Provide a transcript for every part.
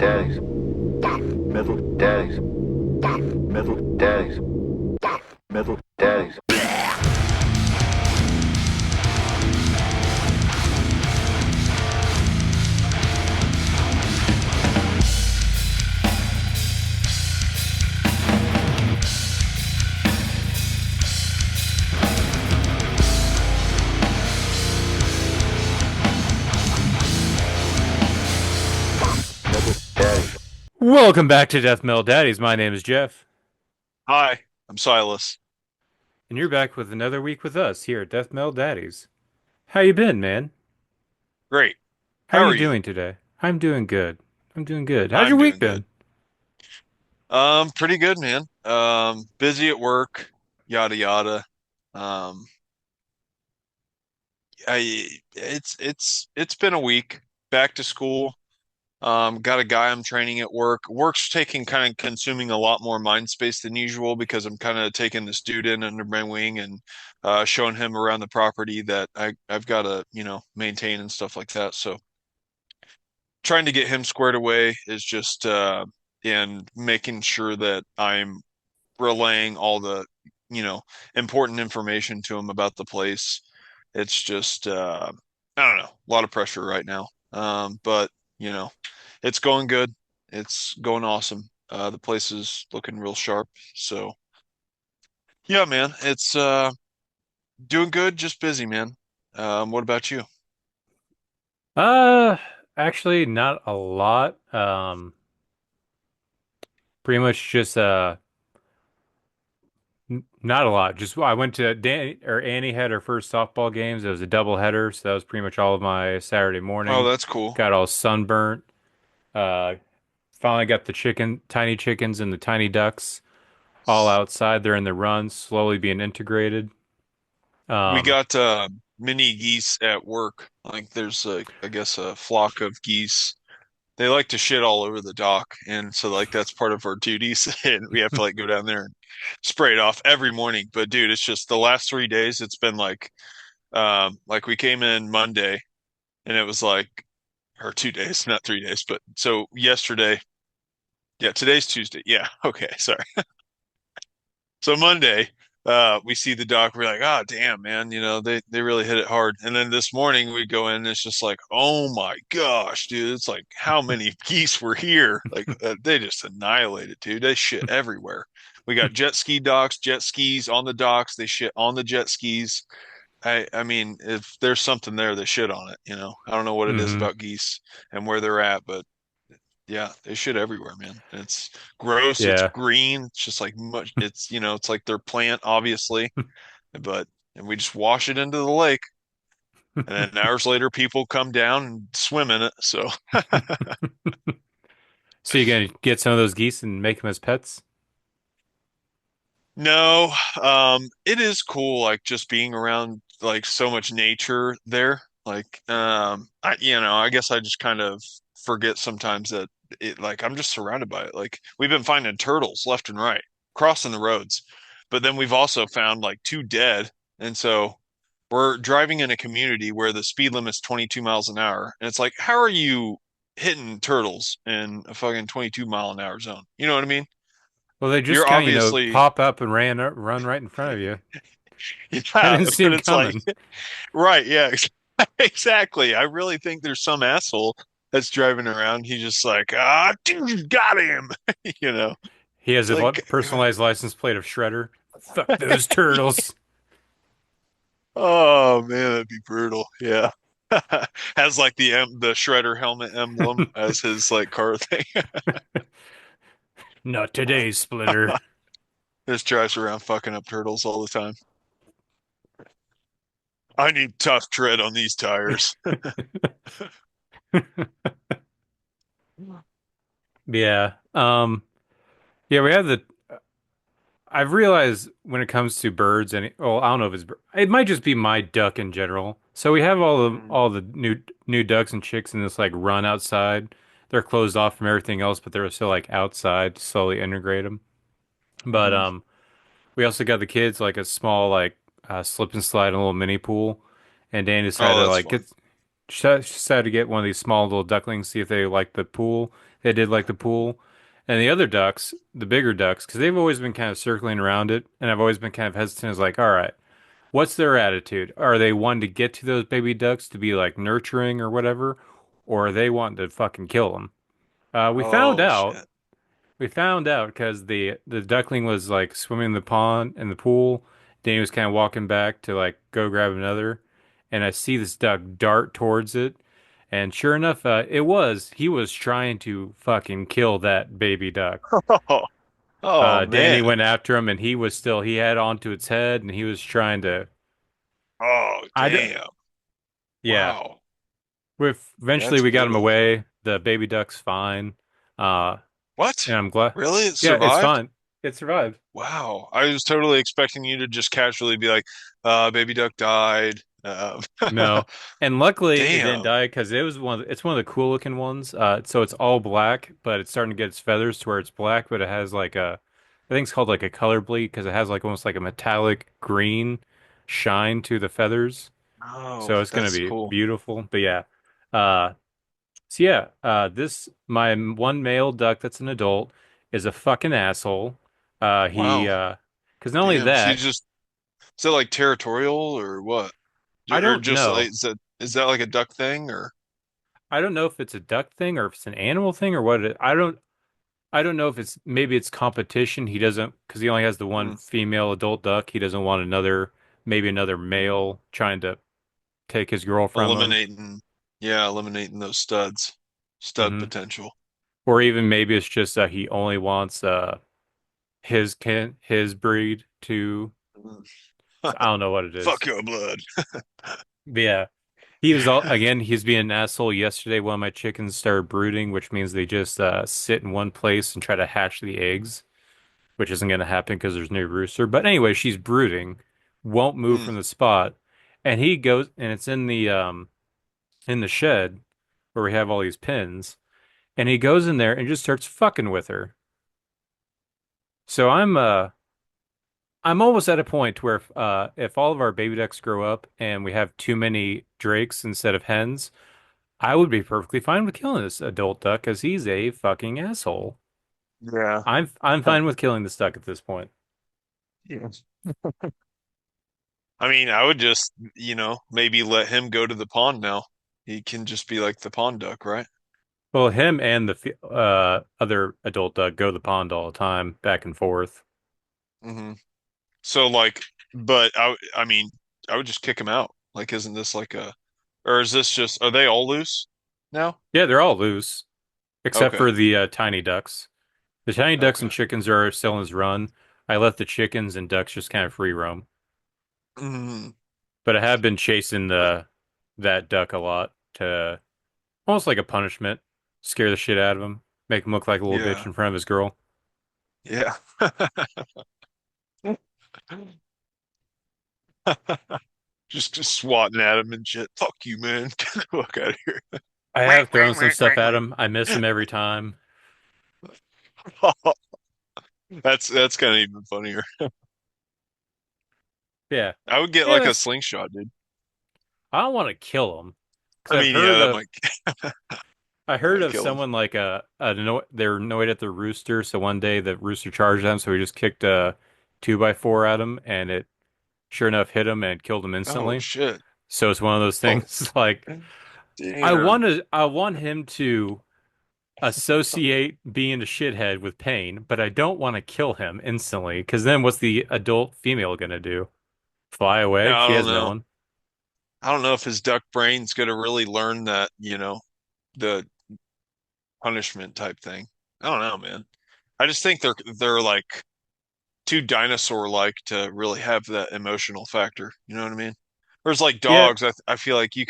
Daddies, metal daddies, metal daddies, metal daddies. Metal daddies. Welcome back to Death Metal Daddies. My name is Jeff, Hi, I'm Silas. and you're back with another week with us here at Death Metal Daddies. How you been, man? Great. How are How you are you? doing today? I'm doing good. I'm doing good. How's I'm your week doing good. been? Pretty good, man. Busy at work, yada yada. Um, it's been a week. Back to school. Got a guy I'm training at work. Work's taking kind of consuming a lot more mind space than usual because I'm kind of taking this dude in under my wing and showing him around the property that I've got to, maintain and stuff like that. So trying to get him squared away is just and making sure that I'm relaying all the important information to him about the place. It's just I don't know, a lot of pressure right now. But you know, it's going good. It's going awesome. The place is looking real sharp. So yeah, man, it's doing good, just busy, man. What about you? Uh, actually, not a lot. Pretty much just not a lot. Just I went to Dan or Annie had her first softball games. It was a double header, so that was pretty much all of my Saturday Oh, morning. that's cool. Got all sunburnt. Uh, Finally got the tiny chickens and the tiny ducks all outside. They're in the run, slowly being integrated. We Um, got mini geese at work. Like there's I guess a flock of geese. They like to shit all over the dock, and so like that's part of our duties, and we have to like go down there and spray it off every morning. But dude, it's just the last 3 days. It's been like we came in Monday, and it was like or 2 days, not 3 days, but so yesterday. Yeah, today's Tuesday. Yeah, okay, sorry. So Monday, we see the doc. We're like, oh damn, man, they really hit it hard. And then this morning we go in, and it's just like, oh my gosh, dude, it's like how many geese were here? Like they just annihilated, dude. They shit everywhere. We got jet ski docks, jet skis on the docks. They shit on the jet skis. I mean, if there's something there, they shit on it. I don't know what it is hmm about geese and where they're at, but yeah, they shit everywhere, man. It's gross. It's Yeah. green. It's just like much. It's like their plant, obviously, but and we just wash it into the lake, and then hours later, people come down and swim in it. So So you gonna get some of those geese and make them as pets? no, it is cool, like just being around like so much nature there. Like, I guess I just kind of forget sometimes that like I'm just surrounded by it. Like we've been finding turtles left and right, crossing the roads, but then we've also found like two dead, and so we're driving in a community where the speed limit's 22 miles an hour, and it's like, how are you hitting turtles in a fucking 22 mile an hour zone? You know what I mean? Well, they You're just kind of, obviously pop up and run right in front of you. I Yeah, didn't see but them it's like, coming. right, yeah, exactly. I really think there's some asshole that's driving around. He's just like, dude, got him. You know, He has it's a like, personalized license plate of Shredder. Fuck those turtles. oh man, that'd be brutal. Yeah. Has like the Shredder helmet emblem as his like car thing. Not today, Splitter. Just drives around fucking up turtles all the time. I need tough tread on these tires. Yeah. Yeah, we have the I've realized when it comes to birds and well, I don't know if it might just be my duck in general. So we have Mhm. all the new ducks and chicks in this like run outside. They're closed off from everything else, but they're still like outside to slowly integrate them. But Mhm. we also got the kids like a small like slip and slide, and a little mini pool, and Dan decided Oh, to that's like fun. decided to get one of these small little ducklings, see if they like the pool. They did like the pool. And the other ducks, the bigger ducks, because they've always been kind of circling around it, and I've always been kind of hesitant. As like, all right, what's their attitude? Are they wanting to get to those baby ducks to be like nurturing or whatever, or are they wanting to fucking kill them? We found Oh out. shit. We found out because the duckling was like swimming in the pond in the pool. Danny was kind of walking back to like go grab another, and I see this duck dart towards it, and sure enough, he was trying to fucking kill that baby duck. Oh, oh Danny man. went after him, and he had onto its head, and he was trying to. Oh I d damn. Yeah. Wow. Eventually That's we got him brutal. away. The baby duck's fine. Uh, What? and I'm glad. Really? It Yeah, it's survived? fine. It survived. Wow. I was totally expecting you to just casually be like, baby duck died. No, and luckily it didn't Damn. die because it's one of the cool looking ones. So it's all black, but it's starting to get its feathers to where it's black, but it has like I think it's called like a color bleed because it has like almost like a metallic green shine to the feathers. Oh, So it's gonna that's be cool. beautiful. But yeah, uh, this my one male duck that's an adult is a fucking asshole. Wow. Because not only Damn. She that, just, is that like territorial or what? I Or don't just like, know. is that like a duck thing or? I don't know if it's a duck thing or if it's an animal thing or what I don't know if it's maybe it's competition. He doesn't because he only has the one Hmm. female adult duck. He doesn't want maybe another male trying to take his girl from him. Eliminating, yeah, eliminating those studs, stud Hmm. potential. Or even maybe it's just that he only wants his breed to Mm. I don't know what it Fuck is. your blood. But yeah. He was all again, he's being an asshole. Yesterday one of my chickens started brooding, which means they just sit in one place and try to hatch the eggs, which isn't going to happen because there's no rooster. But anyway, she's brooding, won't move Hmm. from the spot, and he goes, and it's in the shed where we have all these pins, and he goes in there and just starts fucking with her. So I'm almost at a point where if all of our baby ducks grow up and we have too many drakes instead of hens, I would be perfectly fine with killing this adult duck because he's a fucking asshole. Yeah. I'm fine with killing this duck at this point. Yeah. I mean, I would just, maybe let him go to the pond now. He can just be like the pond duck, right? Well, him and the other adult duck go to the pond all the time, back and forth. Hmm. So like, but I mean, I would just kick him out. Like, isn't this like or is this just, are they all loose now? Yeah, they're all loose except Okay. for the tiny ducks. The tiny ducks and Okay. chickens are still in his run. I let the chickens and ducks just kind of free roam, Mm. but I have been chasing the that duck a lot to almost like a punishment, scare the shit out of him, make him look like a little bitch Yeah. in front of his girl. Yeah. Just swatting at him and shit. Fuck you, man. Get the fuck out of here. I have thrown some stuff at him. I miss him every time. That's kind of even funnier. Yeah. I would get Yeah, like a that's slingshot, dude. I don't want to kill him because I mean, yeah, I that heard might of kill him. someone like they're annoyed at the rooster, so one day the rooster charged them, so he just kicked a 2x4 at him, and it sure enough hit him and killed him Oh instantly. shit. So it's one of those Oh things like damn. I want him to associate being a shithead with pain, but I don't want to kill him instantly because then what's the adult female gonna do? Fly away? Yeah, I She don't has no know. one. I don't know if his duck brain's gonna really learn that, the punishment type thing. I don't know, man. I just think they're like too dinosaur-like to really have that emotional factor. You know what I mean? Whereas like Yeah, dogs, I feel like you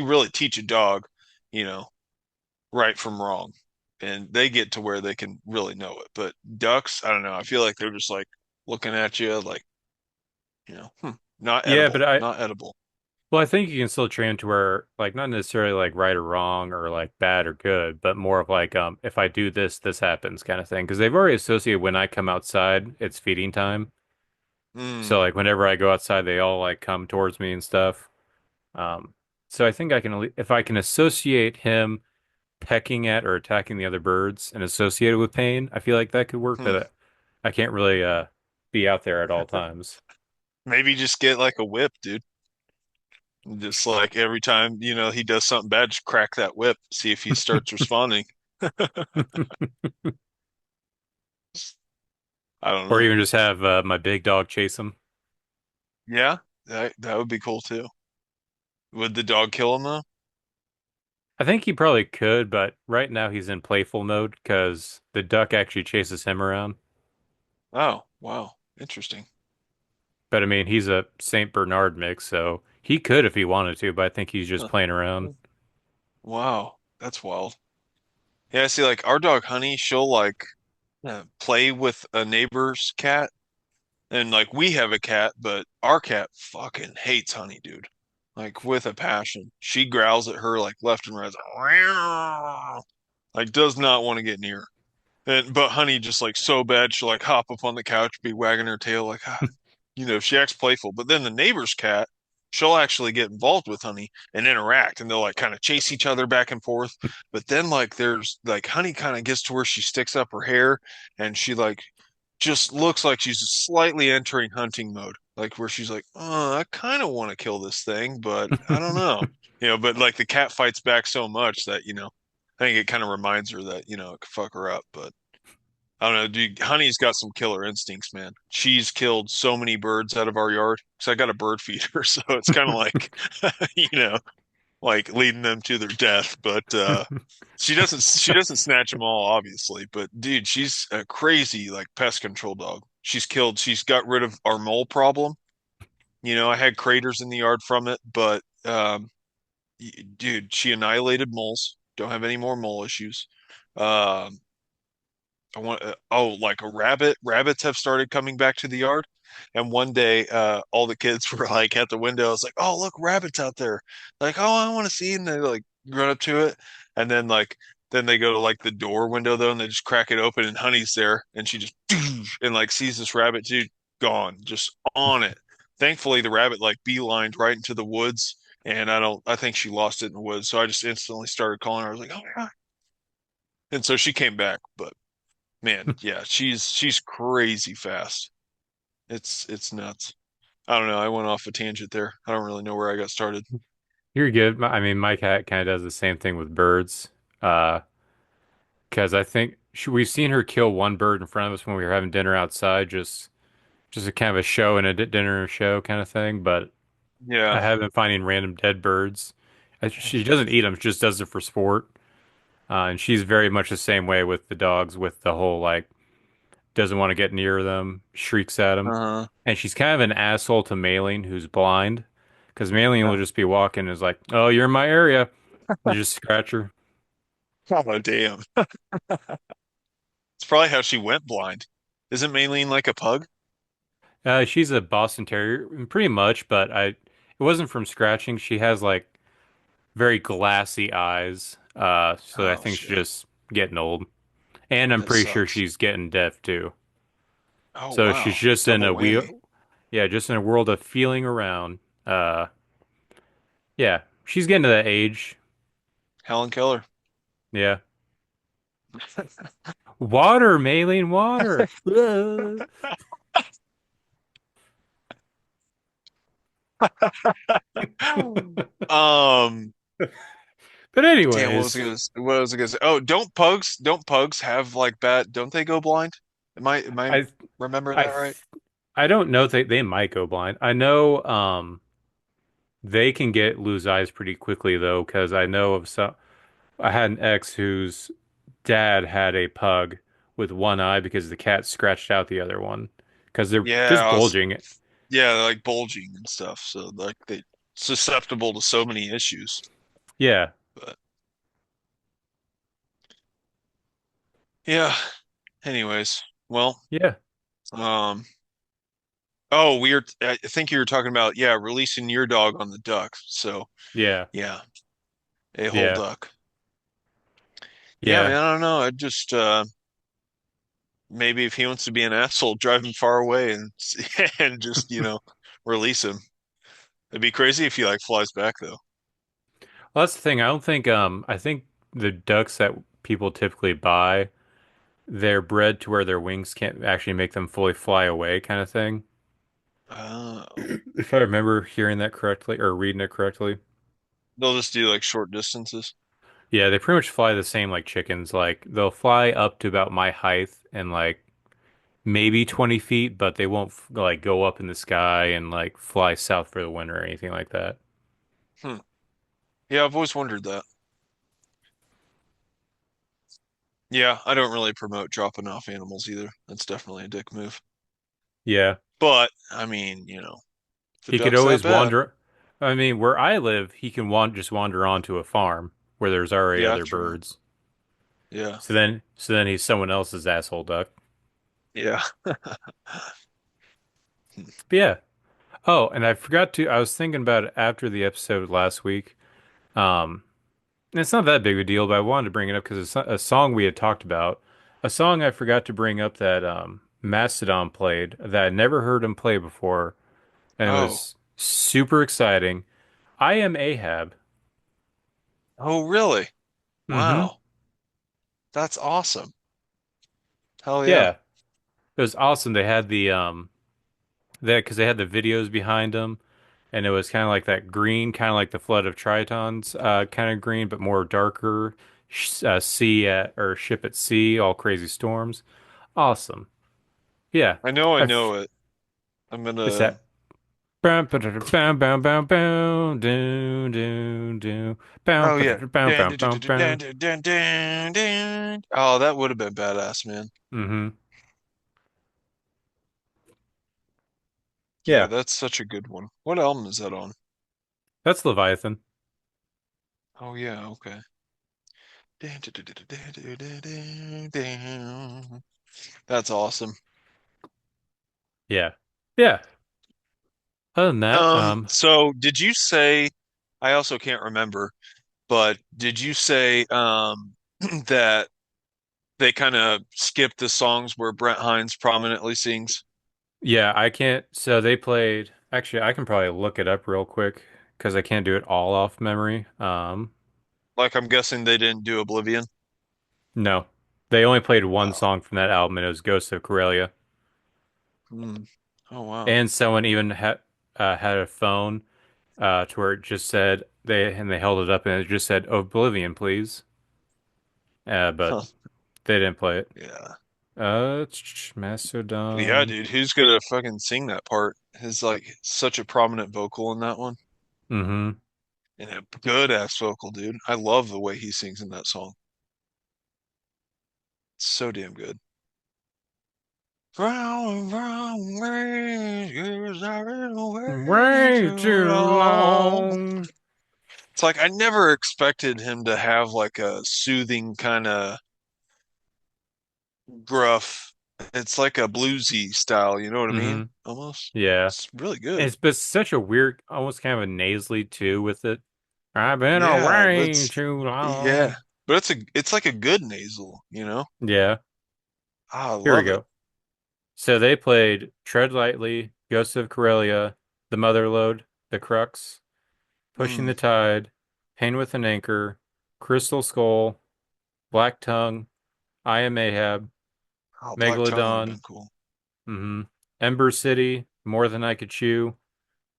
really teach a dog, you know, right from wrong, and they get to where they can really know it. But ducks, I don't know. I feel like they're just like looking at you like, not yeah, but edible, not edible. I think you can still train to where, like, not necessarily like right or wrong or like bad or good, but more of like, if I do this, this happens kind of thing. Because they've already associated when I come outside, it's feeding time. So Mm, like whenever I go outside, they all like come towards me and stuff. Um, so I think I can, if I can associate him pecking at or attacking the other birds and associated with pain, I feel like that could work, Hmm. but I can't really be out there at all times. Maybe just get like a whip, dude. And just like every time, he does something bad, just crack that whip, see if he starts responding. I don't Or know. even just have my big dog chase him. Yeah, that would be cool too. Would the dog kill him though? I think he probably could, but right now he's in playful mode because the duck actually chases him around. Oh, wow. Interesting. But I mean, he's a Saint Bernard mix, so he could if he wanted to, but I think he's just Huh. playing around. Wow, that's wild. Yeah, see, like our dog Honey, she'll like play with a neighbor's cat, and like we have a cat, but our cat fucking hates Honey, dude. Like with a passion. She growls at her like left and right, like does not want to get near. And but Honey just like so bad, she'll like hop up on the couch, be wagging her tail like, she acts playful. But then the neighbor's cat, she'll actually get involved with Honey and interact, and they'll like kind of chase each other back and forth. But then like there's like Honey kind of gets to where she sticks up her hair, and she like just looks like she's slightly entering hunting mode, like where she's like, oh, I kind of want to kill this thing, but I don't know. But like the cat fights back so much that, I think it kind of reminds her that, it could fuck her up. But I don't know, dude, Honey's got some killer instincts, man. She's killed so many birds out of our yard because I got a bird feeder, so it's kind of like, you know, like leading them to their death. But she doesn't snatch them all, obviously. But dude, she's a crazy like pest control dog. She's got rid of our mole problem. I had craters in the yard from it, but dude, she annihilated moles. Don't have any more mole issues. Um, I want like a rabbit. Rabbits have started coming back to the yard. And one day, all the kids were like at the window. I was like, "Oh, look, rabbits out there!" Like, "Oh, I want to see." And they like run up to it, and then they go to like the door window though, and they just crack it open, and Honey's there, and she just and like sees this rabbit, dude, gone, just on it. Thankfully, the rabbit like beelined right into the woods, and I think she lost it in the woods. So I just instantly started calling her. I was like, "Oh my God!" And so she came back, but. Man, yeah, she's crazy fast. It's nuts. I don't know. I went off a tangent there. I don't really know where I got started. You're good. I mean, my cat kind of does the same thing with birds. Uh, because I think we've seen her kill one bird in front of us when we were having dinner outside, just a kind of a show and a dinner show kind of thing. But I Yeah. have been finding random dead birds. She doesn't eat them; she just does it for sport. And she's very much the same way with the dogs, with the whole like doesn't want to get near them, shrieks at them, Uh-huh. and she's kind of an asshole to Maylene, who's blind, because Maylene will Oh, just be walking and is like, "Oh, you're in my area," and just scratch her. oh, damn. It's probably how she went blind. Isn't Maylene like a pug? She's a Boston Terrier, pretty much, but it wasn't from scratching. She has like very glassy eyes, so I Oh think she's shit. just getting old, and I'm That pretty sure sucks. she's getting deaf too. Oh So she's wow. just in Double a whammy. wheel, yeah, just in a world of feeling around. Yeah, she's getting to that age. Helen Keller. Yeah, water, Maylene, water. Um, But damn, anyways, what was I gonna say? Oh, don't pugs have like bad, don't they go blind? Am I I remembering I that right? I don't know if they might go blind. I know they can lose eyes pretty quickly though, because I know of some. I had an ex whose dad had a pug with one eye because the cat scratched out the other one because they're Yeah, just bulging. yeah, like bulging and stuff. So like they susceptible to so many issues. Yeah, But yeah, anyways, well, yeah, um, oh, I think you were talking about, yeah, releasing your dog on the duck. So yeah, yeah, a whole yeah, duck. Yeah, man, yeah. I don't know. I just maybe if he wants to be an asshole, drive him far away and and just release him. It'd be crazy if he like flies back though. Well, that's the thing. I don't think I think the ducks that people typically buy, they're bred to where their wings can't actually make them fully fly away, kind of thing. Oh, If I remember hearing that correctly or reading it correctly. they'll just do like short distances. Yeah, they pretty much fly the same like chickens. Like they'll fly up to about my height and like maybe 20 feet, but they won't like go up in the sky and like fly south for the winter or anything like that. Hmm. Yeah, I've always wondered that. Yeah, I don't really promote dropping off animals either. That's definitely a dick move. Yeah, But I mean, you know, if the he could duck's that always bad, wander. I mean, where I live, he can just wander onto a farm where there's already yeah, other true. birds. Yeah, So then he's someone else's asshole duck. yeah. But yeah. Oh, and I forgot to. I was thinking about it after the episode last week. Um, It's not that big of a deal, but I wanted to bring it up because it's a song we had talked about. A song I forgot to bring up that Mastodon played that I never heard him play before, and it Oh, was super exciting. I Am Ahab. oh, really? Mm-hmm. Wow, that's awesome. Hell yeah. Yeah. It was awesome. They had the that because they had the videos behind them, and it was kind of like that green, kind of like the Flood of Tritons, kind of green, but more darker. Sea at or ship at sea, all crazy storms. Awesome. Yeah. I I know it. I'm It's gonna. that bam bam bam bam bam bam do do do bam Oh yeah. bam Dun, bam dun, dun, bam dun, dun, bam. dun, dun, dun, dun. Oh, that would have been badass, man. Mm-hmm. Yeah, Yeah, that's such a good one. What album is that on? that's Leviathan. Oh yeah, okay. Dun, dun, dun, dun, dun, dun, dun, dun, dun. That's awesome. Yeah, yeah. Other than that, So did you say, I also can't remember, but did you say that they kind of skipped the songs where Brent Hines prominently sings? yeah, I can't. So they played. Actually, I can probably look it up real quick because I can't do it all off memory. Like I'm guessing they didn't do Oblivion. No, they only played one Oh. song from that album, and it was "Ghost of Corellia." Hmm. Oh wow. And someone even had a phone to where it just said they held it up and it just said Oblivion, please. But Huh. they didn't play it. Yeah. Yeah, Mastodon. dude, who's gonna fucking sing that part? His like such a prominent vocal in that one. Mm-hmm. And a good ass vocal, dude. I love the way he sings in that song. So damn good. Round, round, way, 'cause I've been way Way too too long. long. It's like I never expected him to have like a soothing kind of gruff. It's like a bluesy style, you know what I mean? Mm-hmm. Almost. Yeah. It's really And good. it's but such a weird, almost kind of a nasally too with it. I've been Yeah, but away too yeah, long. but it's like a good nasal, you know? Yeah. Ah, I Here we love it. go. So they played Tread Lightly, Ghosts of Corellia, The Motherlode, The Crux, Pushing Hmm. the Tide, Pain with an Anchor, Crystal Skull, Black Tongue, I Am Ahab, Oh, Black Tongue would have Megalodon, been cool. hmm Ember City, More Than I Could Chew,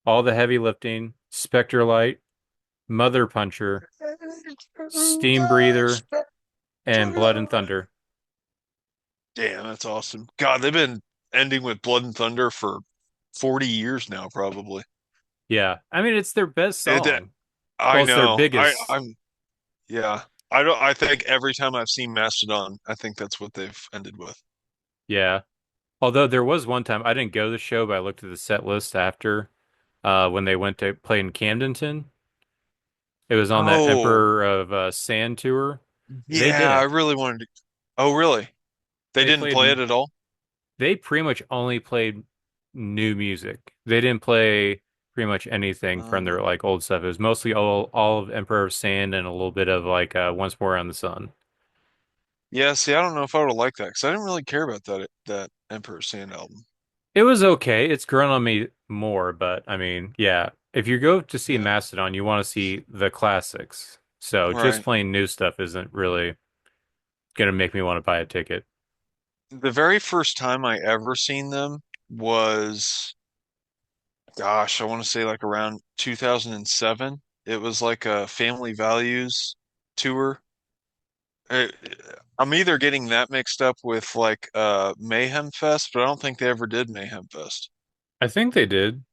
All the Heavy Lifting, Spectre Light, Mother Puncher, Steam Breather, and Blood and Thunder. Damn, that's awesome. God, they've been ending with Blood and Thunder for 40 years now, probably. Yeah, I mean it's their best That song. I Well, it's their know. biggest. Yeah. I don't. I think every time I've seen Mastodon, I think that's what they've ended with. Yeah. Although there was one time I didn't go to the show, but I looked at the set list after when they went to play in Camdenton. It was on that Oh, Emperor of Sand tour. They yeah. I didn't. really wanted to. Oh, really? They They didn't play it played. at all? They pretty much only played new music. They didn't play pretty much anything from their Oh. like old stuff. It was mostly all of Emperor of Sand and a little bit of like Once More on the Sun. Yeah, see, I don't know if I would have liked that because I didn't really care about that Emperor Sand album. It was okay. It's grown on me more, but I mean, yeah. If you go to see Yeah. Mastodon, you want to see the classics. So just Right. playing new stuff isn't really gonna make me want to buy a ticket. The very first time I ever seen them was, gosh, I want to say like around 2007. It was like a Family Values tour. I- I'm either getting that mixed up with like Mayhem Fest, but I don't think they ever did Mayhem Fest. I think they did.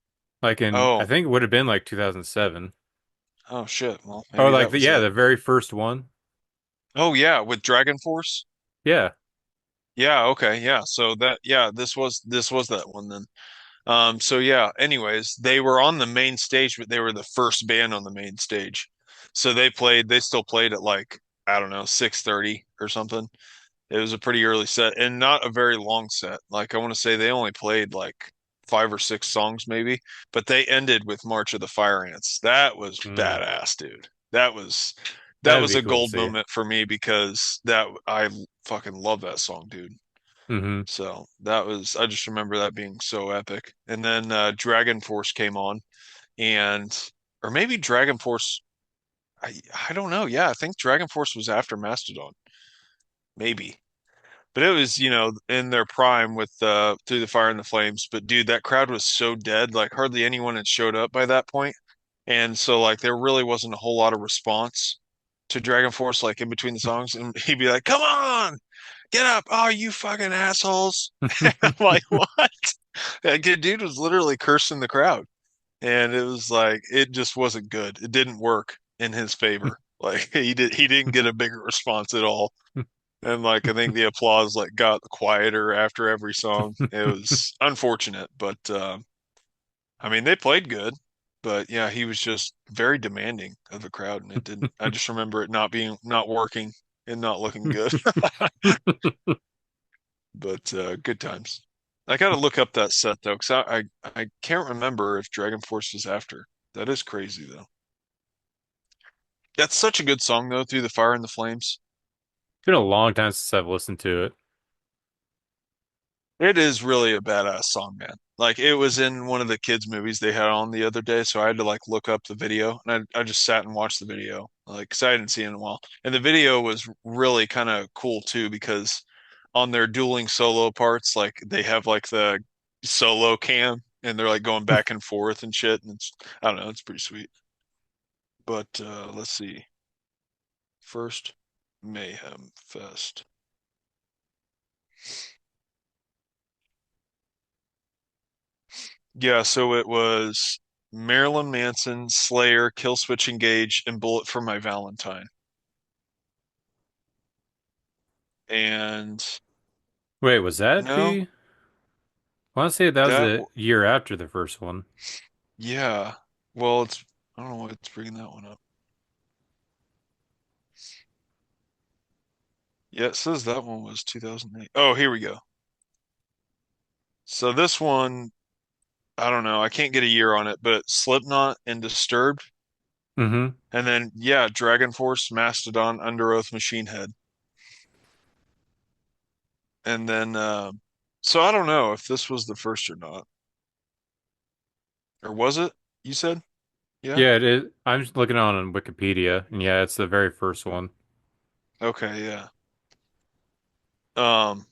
I Oh, think it would have been like 2007. oh shit. Well, Or maybe like that the was yeah, it. the very first one. Oh yeah, with Dragon Force. Yeah. Yeah, okay, yeah. So that yeah, this was that one then. So yeah, anyways, they were on the main stage, but they were the first band on the main stage. So they still played at like, I don't know, 6:30 or something. It was a pretty early set and not a very long set. Like I want to say they only played like 5 or 6 songs maybe, but they ended with March of the Fire Ants. That was Mm. badass, dude. That That'd was be a cool to gold see. moment for me because that I fucking love that song, dude. Hmm. So that was, I just remember that being so epic. And then Dragon Force came on and, or maybe Dragon Force, I don't know. Yeah, I think Dragon Force was after Mastodon, maybe. But it was, in their prime with Through the Fire and the Flames. But dude, that crowd was so dead, like hardly anyone had showed up by that point. And so like there really wasn't a whole lot of response to Dragon Force like in between the songs. And he'd be like, "Come on, get up. Oh, you fucking assholes." I'm like, what? That dude was literally cursing the crowd. And it was like it just wasn't good. It didn't work in his favor. Like he didn't get a bigger response at all. And like I think the applause like got quieter after every song. It was unfortunate, but I mean they played good. But yeah, he was just very demanding of the crowd and it didn't I just remember it not working and not looking good. But good times. I gotta look up that set though, because I can't remember if Dragon Force was after. That is crazy though. That's such a good song though, Through the Fire and the Flames. It's been a long time since I've listened to it. It is really a badass song, man. Like it was in one of the kids' movies they had on the other day, so I had to like look up the video, and I just sat and watched the video, like 'cause I hadn't seen it in a while. And the video was really kind of cool too because on their dueling solo parts, like they have like the solo cam, and they're like going back and forth and shit, and it's I don't know, it's pretty sweet. But let's see, first Mayhem Fest. Yeah, so it was Marilyn Manson, Slayer, Killswitch Engage, and Bullet for My Valentine. And Wait, was that no, the? I want to say that was that, the year after the first one. yeah. Well, I don't know what's bringing that one up. Yeah, it says that one was 2008. Oh, here we go. So this one, I don't know. I can't get a year on it, but Slipknot and Disturbed. Hmm. And then, yeah, Dragon Force, Mastodon, Under Oath, Machine Head. And then, so I don't know if this was the first or not. Or was it? You said? Yeah? Yeah, it is. I'm just looking on Wikipedia, and yeah, it's the very first one. Okay, yeah. Um,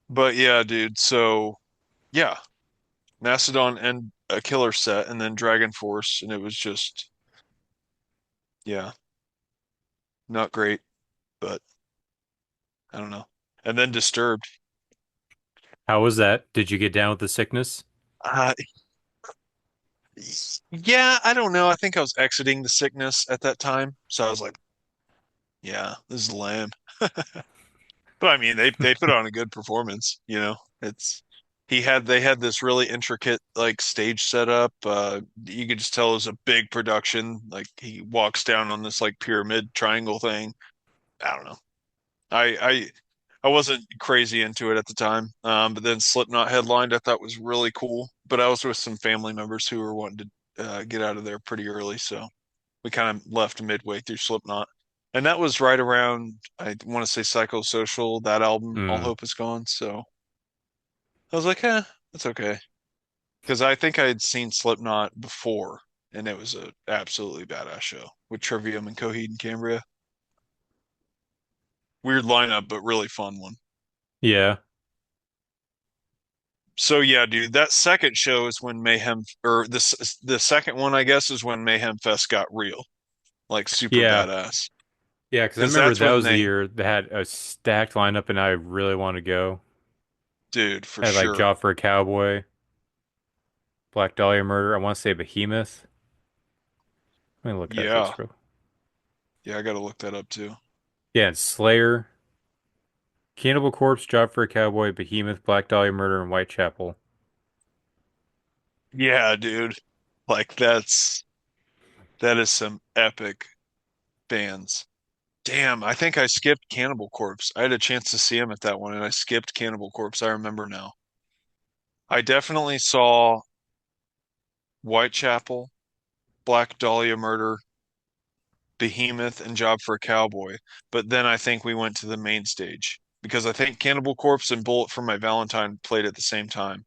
but yeah, dude, so yeah, Mastodon and a killer set and then Dragon Force and it was just yeah, not great, but I don't know. And then Disturbed. How was that? Did you get down with the sickness? Uh yeah, I don't know. I think I was exiting the sickness at that time. So I was like, yeah, this is lame. But I mean, they put on a good performance, you know. It's they had this really intricate like stage setup. You could just tell it was a big production. Like he walks down on this like pyramid triangle thing. I don't know. I I I wasn't crazy into it at the time. But then Slipknot headlined, I thought was really cool. But I was with some family members who were wanting to get out of there pretty early, so we kind of left midway through Slipknot. And that was right around, I want to say Psychosocial, that album, All Mm. Hope Is Gone. So I was like, that's okay. Because I think I had seen Slipknot before, and it was a absolutely badass show with Trivium and Coheed and Cambria. Weird lineup, but really fun one. Yeah. So yeah, dude, that second show is when Mayhem, or the second one, I guess, is when Mayhem Fest got real, like super Yeah. badass. Yeah, because I Because remember that's that when was the they, year they had a stacked lineup and I really want to go. dude, for Had like sure. Job for a Cowboy, Black Dahlia Murder, I want to say Behemoth. Let me look at Yeah, this real. yeah, I gotta look that up too. Yeah, and Slayer, Cannibal Corpse, Job for a Cowboy, Behemoth, Black Dahlia Murder, and Whitechapel. Yeah, dude, like that is some epic bands. Damn, I think I skipped Cannibal Corpse. I had a chance to see him at that one, and I skipped Cannibal Corpse. I remember now. I definitely saw Whitechapel, Black Dahlia Murder, Behemoth, and Job for a Cowboy. But then I think we went to the main stage because I think Cannibal Corpse and Bullet for My Valentine played at the same time.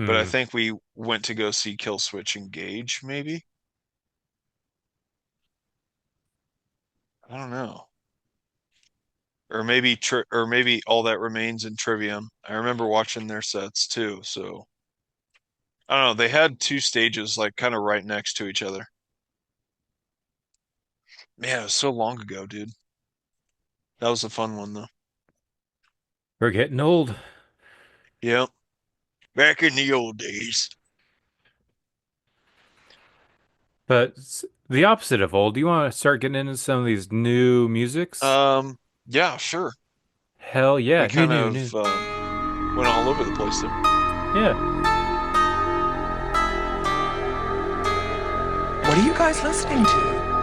But I Hmm. think we went to go see Killswitch Engage, maybe? I don't know. Or maybe All That Remains in Trivium. I remember watching their sets too, so I don't know. They had two stages like kind of right next to each other. Man, it was so long ago, dude. That was a fun one though. We're getting old. Yep. Back in the old days. But the opposite of old. Do you want to start getting into some of these new musics? Yeah, sure. Hell yeah. We New, kind new, of new. went all over the place there. Yeah. What are you guys listening to?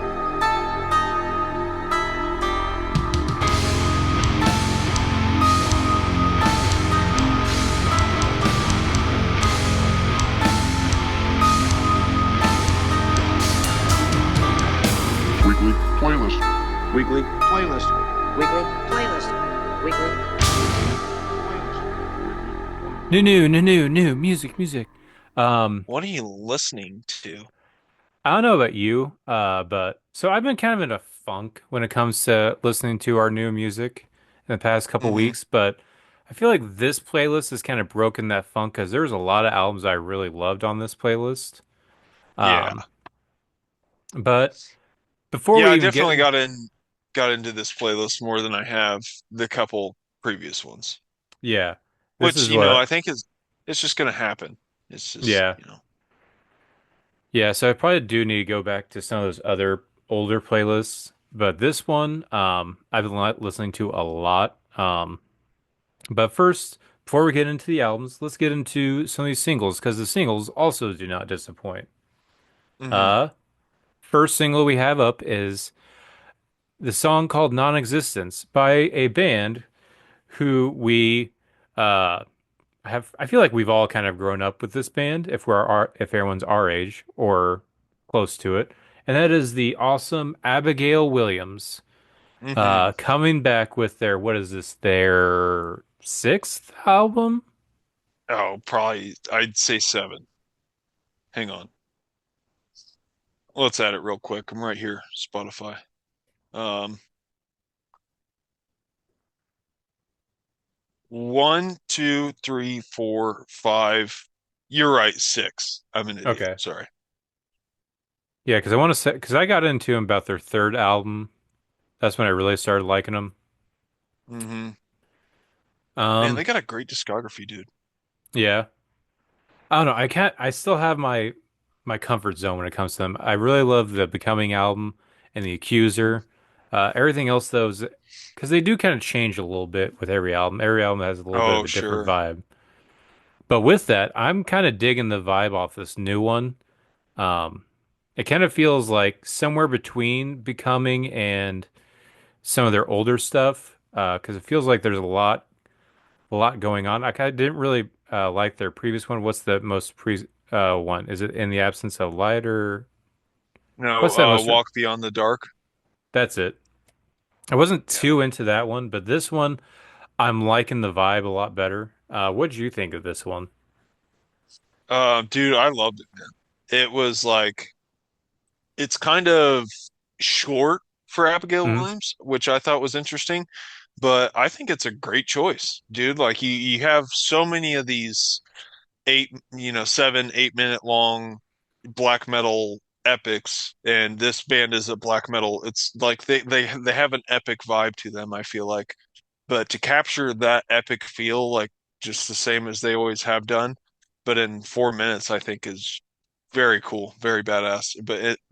Weekly playlist. Weekly playlist. Weekly playlist. Weekly. New, new, new, new, new music, music. Um, What are you listening to? I don't know about you, but so I've been kind of in a funk when it comes to listening to our new music in the past couple Mm-hmm. weeks, but I feel like this playlist has kind of broken that funk because there's a lot of albums I really loved on this playlist. Yeah. Um, but before Yeah, we I even get definitely in, got into this playlist more than I have the couple previous ones. yeah, this Which, is I what, think is it's just gonna happen. It's just, yeah, yeah. So I probably do need to go back to some of those other older playlists, but this one, I've been listening to a lot. But first, before we get into the albums, let's get into some of these singles because the singles also do not disappoint. mm-hmm. Uh, First single we have up is the song called Non-Existence by a band who we uh have I feel like we've all kind of grown up with this band if everyone's our age or close to it. And that is the awesome Abigail Williams Mm-hmm. coming back with their what is this their sixth album? Oh, probably I'd say seven. Hang on. Let's add it real quick. I'm right here, Spotify. Um, 1, 2, 3, 4, 5. You're right, six. I'm an idiot. Okay. Sorry. Yeah, because I want to say, because I got into them about their third album. That's when I really started liking them. Mm-hmm. Man, Um, they got a great discography, dude. yeah. I don't know. I can't. I still have my comfort zone when it comes to them. I really love the Becoming album and the Accuser. Everything else, though, is because they do kind of change a little bit with every album. Every album has a little bit of Oh, a different sure. vibe. But with that, I'm kind of digging the vibe off this new one. Um, it kind of feels like somewhere between Becoming and some of their older stuff. Because it feels like there's a lot going on. I kind of didn't really like their previous one. What's the most pre one? Is it In the Absence of Light or No, what's that most? Walk Beyond the Dark. That's it. I wasn't Yeah. too into that one, but this one I'm liking the vibe a lot better. What did you think of this one? Dude, I loved it, man. It was like it's kind of short for Abigail Hmm. Williams, which I thought was interesting, but I think it's a great choice, dude. Like you have so many of these 7, 8 minute long black metal epics, and this band is a black metal. It's like they have an epic vibe to them, I feel like. But to capture that epic feel, like just the same as they always have done, but in 4 minutes, I think is very cool, very badass.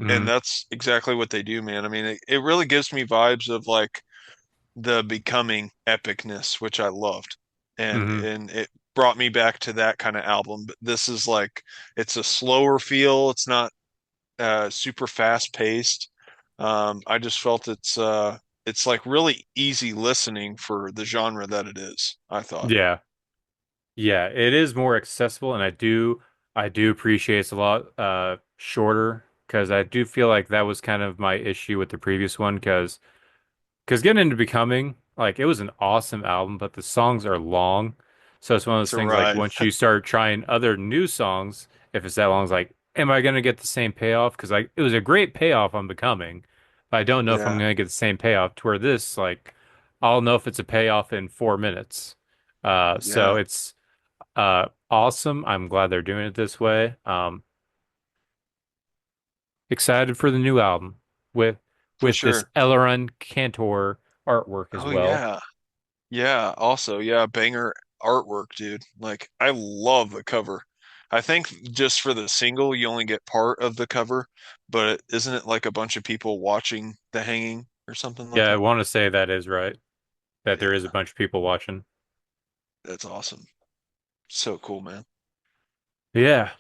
And Hmm. that's exactly what they do, man. I mean, it really gives me vibes of like the becoming epicness, which I loved. Hmm. And it brought me back to that kind of album. But this is like it's a slower feel. It's not super fast paced. I just felt it's like really easy listening for the genre that it is, I thought. Yeah. Yeah, it is more accessible, and I do appreciate it's a lot shorter because I do feel like that was kind of my issue with the previous one because getting into Becoming, like it was an awesome album, but the songs are long. So it's one of those It's a things like ride. once you start trying other new songs, if it's that long, it's like, am I gonna get the same payoff? Because like it was a great payoff on Becoming, but I don't know if I'm Yeah, gonna get the same payoff to where this, like, I'll know if it's a payoff in 4 minutes. So yeah, it's awesome. I'm glad they're doing it this way. Excited for the new album with for this sure. Elrond Cantor artwork as Oh well. yeah. Yeah, also, yeah, banger artwork, dude. Like I love the cover. I think just for the single you only get part of the cover, but isn't it like a bunch of people watching the hanging or something like Yeah, I that? want to say that is right. That there is a Yeah, bunch of people watching. that's awesome. So cool, man. Yeah.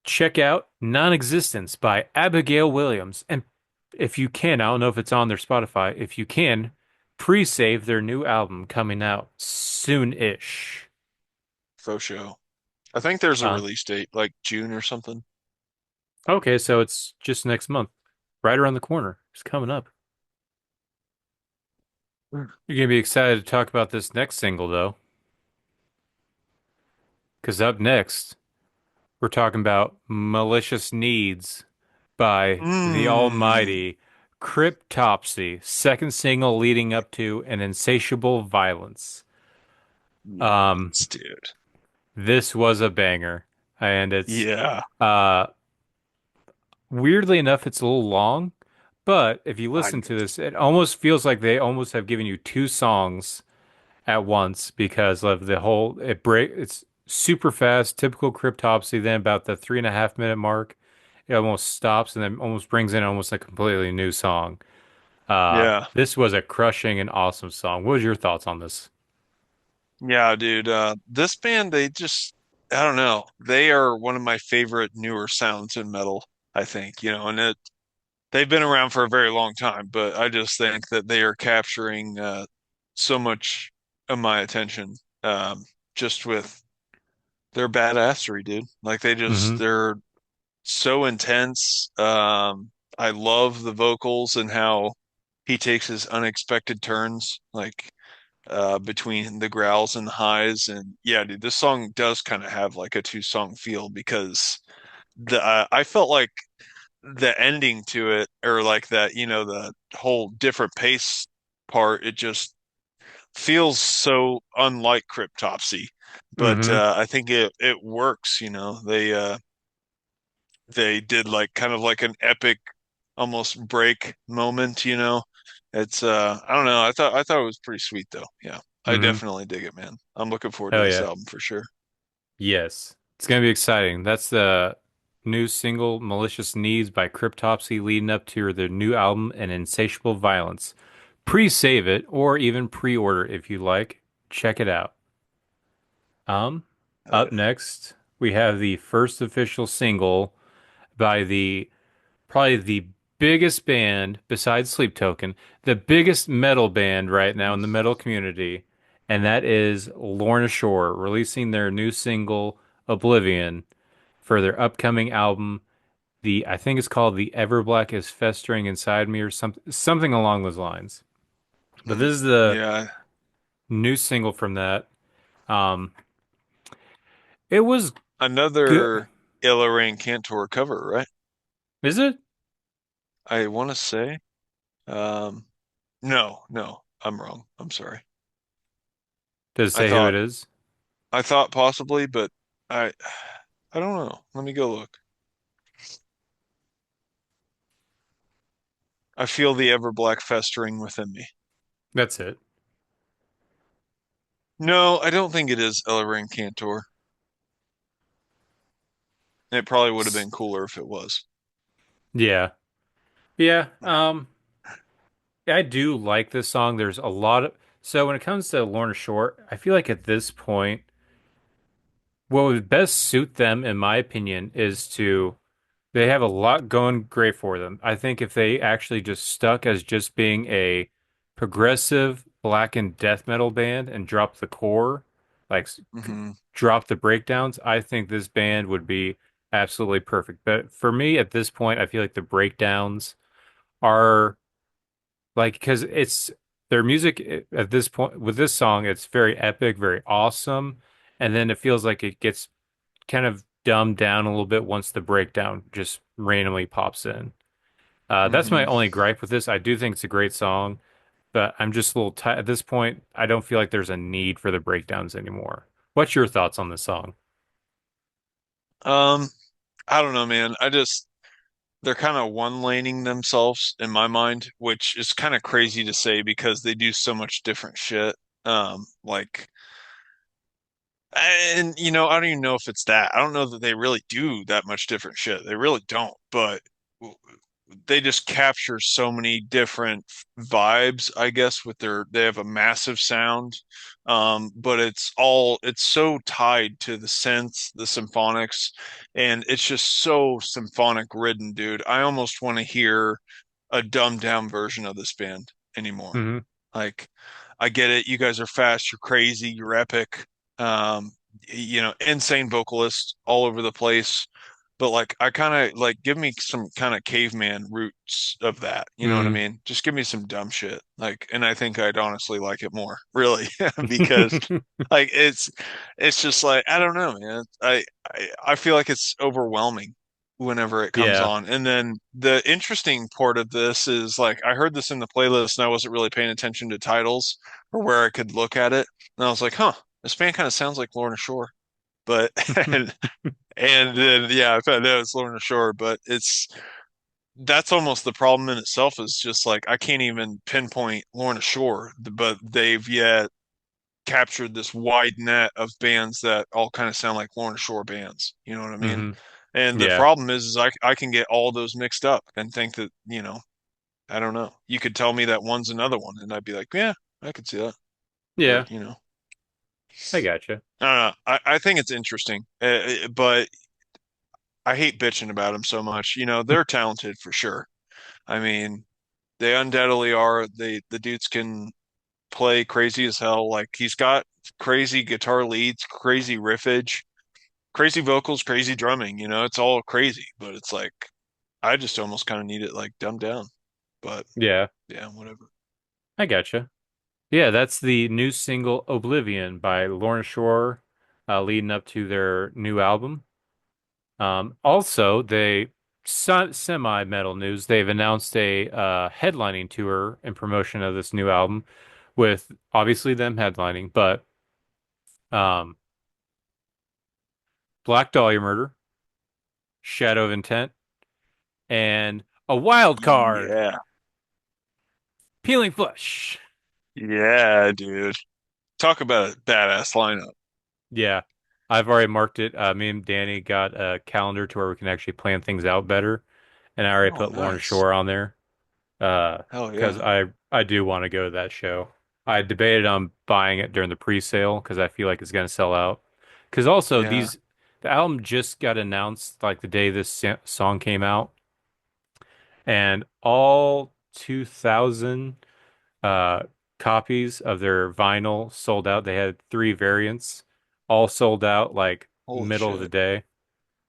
Check out Non-Existence by Abigail Williams. And if you can, I don't know if it's on their Spotify. If you can, pre-save their new album coming out soon-ish. Faux show. I think there's a Uh, release date, like June or something. okay, so it's just next month, right around the corner. It's coming up. Mm. You're gonna be excited to talk about this next single, though, because up next, we're talking about Malicious Needs by the Mm. almighty Cryptopsy, second single leading up to An Insatiable Violence. Um, Yes, dude. this was a banger, and it's Yeah. uh weirdly enough, it's a little long, but if you I listen to this, it almost feels like they almost have given you two songs at once because of the whole it's super fast, typical Cryptopsy, then about the 3.5 minute mark. It almost stops and then almost brings in almost a completely new song. yeah. This was a crushing and awesome song. What was your thoughts on this? Yeah, dude. This band, they just, I don't know. They are one of my favorite newer sounds in metal, I think, and they've been around for a very long time, but I just think that they are capturing so much of my attention just with their badassery, dude. Like Hmm. they're so intense. I love the vocals and how he takes his unexpected turns. Like between the growls and the highs. And yeah, dude, this song does kind of have like a two-song feel because the I felt like the ending to it, or like that, the whole different pace part, it just feels so unlike Cryptopsy. But Hmm. I think it works. They did like kind of like an epic, almost break moment. It's I don't know. I thought it was pretty sweet though. Yeah. I Hmm. definitely dig it, man. I'm looking forward to Hell this yeah. album for sure. Yes. It's gonna be exciting. That's the new single Malicious Needs by Cryptopsy leading up to their new album An Insatiable Violence. Pre-save it or even pre-order if you like. Check it out. Um, Oh Up yeah. next, we have the first official single by the probably the biggest band besides Sleep Token, the biggest metal band right now in the metal community, and that is Lorna Shore releasing their new single Oblivion for their upcoming album. The I think it's called The Everblack is Festering Inside Me or something along those lines. But Hmm. this is the Yeah. new single from that. Um, it was good. Another Illa Rain Cantor cover, right? Is it? I want to say, um, no, no, I'm wrong. I'm sorry. Does it I say who it thought is? I thought possibly, but I I don't know. Let me go look. I feel the ever black festering within me. That's it. No, I don't think it is Ella Cantor. It probably would have S- been cooler if it was. Yeah. Yeah. I do like this song. There's a lot of so when it comes to Lorna Shore, I feel like at this point, what would best suit them, in my opinion, is to they have a lot going great for them. I think if they actually just stuck as just being a progressive blackened death metal band and dropped the core, like Hmm. drop the breakdowns, I think this band would be absolutely perfect. But for me, at this point, I feel like the breakdowns are like because it's their music at this point with this song, it's very epic, very awesome, and then it feels like it gets kind of dumbed down a little bit once the breakdown just randomly pops in. That's my Hmm. only gripe with this. I do think it's a great song, but I'm just a little tight at this point. I don't feel like there's a need for the breakdowns anymore. What's your thoughts on this song? Um, I don't know, man. They're kind of one-laning themselves in my mind, which is kind of crazy to say because they do so much different shit. Like, and I don't even know if it's that. I don't know that they really do that much different shit. They really don't, but they just capture so many different vibes, I guess, they have a massive sound. But it's so tied to the synths, the symphonics, and it's just so symphonic ridden, dude. I almost want to hear a dumbed down version of this band anymore. Hmm. Like, I get it, you guys are fast, you're crazy, you're epic. Insane vocalists all over the place, but like I kind of like give me some kind of caveman roots of that. You know what I Hmm. mean? Just give me some dumb shit. Like, and I think I'd honestly like it more, really, because like it's just like I don't know, man. I feel like it's overwhelming whenever it comes Yeah. on. And then the interesting part of this is like I heard this in the playlist and I wasn't really paying attention to titles or where I could look at it. And I was like, huh, this band kind of sounds like Lorna Shore. But and then yeah, I found out it's Lorna Shore, but that's almost the problem in itself is just like I can't even pinpoint Lorna Shore, but they've yet captured this wide net of bands that all kind of sound like Lorna Shore bands. You know what I mean? Hmm. And the Yeah. problem is I can get all those mixed up and think that, I don't know. You could tell me that one's another one, and I'd be like, yeah, I could see that. Yeah. But, I gotcha. I don't know. I think it's interesting, but I hate bitching about them so much. They're talented for sure. I mean, they undoubtedly are. The dudes can play crazy as hell. Like he's got crazy guitar leads, crazy riffage, crazy vocals, crazy drumming. It's all crazy, but it's like I just almost kind of need it like dumbed down. But Yeah. yeah, whatever. I gotcha. Yeah, that's the new single Oblivion by Lorna Shore, leading up to their new album. Also, semi-metal news, they've announced a headlining tour in promotion of this new album, with obviously them headlining, but um, Black Dahlia Murder, Shadow of Intent, and a wild card, Yeah, Peeling Flesh. yeah, dude. Talk about a badass lineup. Yeah, I've already marked it. Me and Danny got a calendar to where we can actually plan things out better, and I already Oh, put Lorna nice. Shore on there. Hell Because yeah. I do want to go to that show. I debated on buying it during the pre-sale because I feel like it's going to sell out. Because also Yeah. the album just got announced like the day this song came out, and all 2,000 uh copies of their vinyl sold out. They had three variants, all sold out like Holy middle of the shit. day.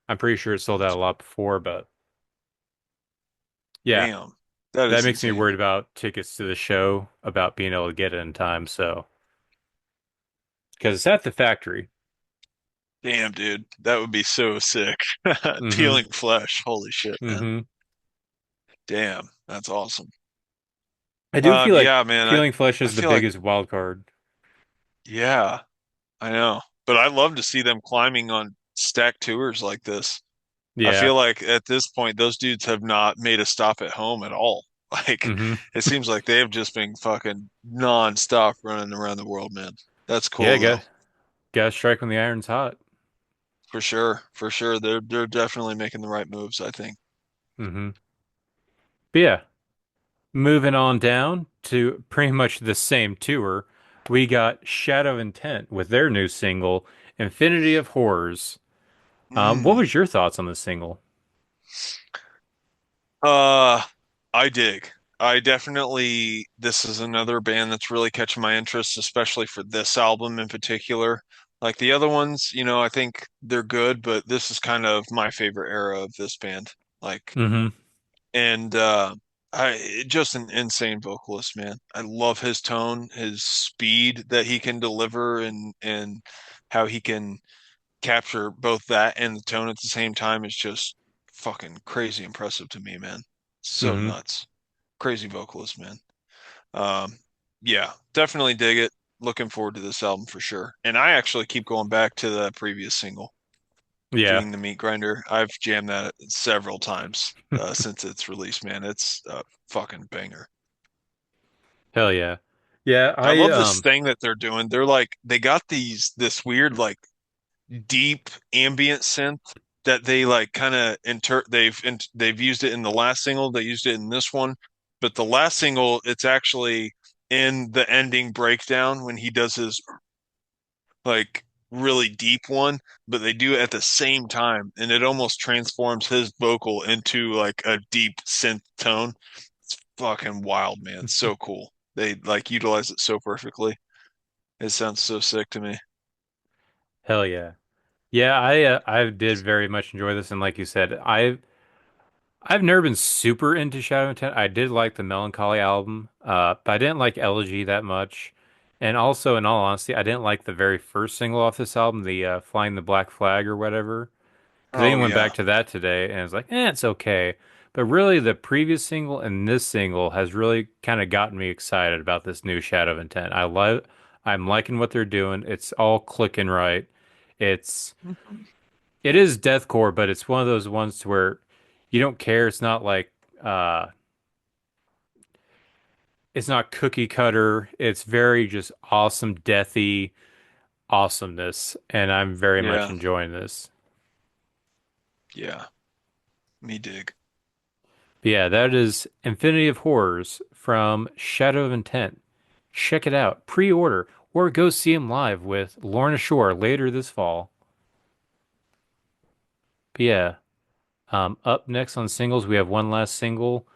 I'm pretty sure it sold out a lot before, but yeah, Damn. That that is makes me insane. worried about tickets to the show, about being able to get it in time. So, because it's at the factory. Damn, dude. That would be so sick. Mm-hmm. Peeling flesh. Holy shit, man. Mm-hmm. Damn, that's awesome. I do feel like Yeah, man, Peeling Flesh I is the feel like, biggest wild card. yeah, I know. But I love to see them climbing on stacked tours like this. I Yeah. feel like at this point, those dudes have not made a stop at home at all. Like, Hmm. it seems like they have just been fucking non-stop running around the world, man. That's Yeah, cool though. gotta strike when the iron's hot. For sure. For sure. They're definitely making the right moves, I think. Hmm. But yeah, moving on down to pretty much the same tour, we got Shadow Intent with their new single, Infinity of Horrors. What Mm. was your thoughts on this single? Uh, I dig. I definitely, this is another band that's really catching my interest, especially for this album in particular. Like the other ones, I think they're good, but this is kind of my favorite era of this band. Like, Hmm. and just an insane vocalist, man. I love his tone, his speed that he can deliver, and how he can capture both that and the tone at the same time is just fucking crazy impressive to me, man. So Hmm. nuts. Crazy vocalist, man. Um, yeah, definitely dig it. Looking forward to this album for sure. And I actually keep going back to the previous single, Yeah. King the Meat Grinder. I've jammed that several times since its release, man. It's a fucking banger. Hell yeah. Yeah, I I love this thing that they're doing. They're like they got this weird like deep ambient synth that they like kind of they've used it in the last single, they used it in this one, but the last single it's actually in the ending breakdown when he does his like really deep one, but they do it at the same time and it almost transforms his vocal into like a deep synth tone. It's fucking wild, man. It's so cool. They like utilize it so perfectly. It sounds so sick to me. hell yeah. Yeah, I did very much enjoy this, and like you said, I've never been super into Shadow Intent. I did like the Melancholy album, but I didn't like Elegy that much. And also, in all honesty, I didn't like the very first single off this album, the Flying the Black Flag or whatever. Because I Oh even went back yeah. to that today, and it's like, it's okay. But really, the previous single and this single has really kind of gotten me excited about this new Shadow Intent. I'm liking what they're doing. It's all clicking right. It's it is deathcore, but it's one of those ones to where you don't care. Uh it's not cookie cutter. It's very just awesome, deathy awesomeness, and I'm very much Yeah. enjoying this. Yeah. Me dig. But yeah, that is Infinity of Horrors from Shadow of Intent. Check it out, pre-order, or go see him live with Lorna Shore later this fall. But yeah, up next on singles, we have one last single.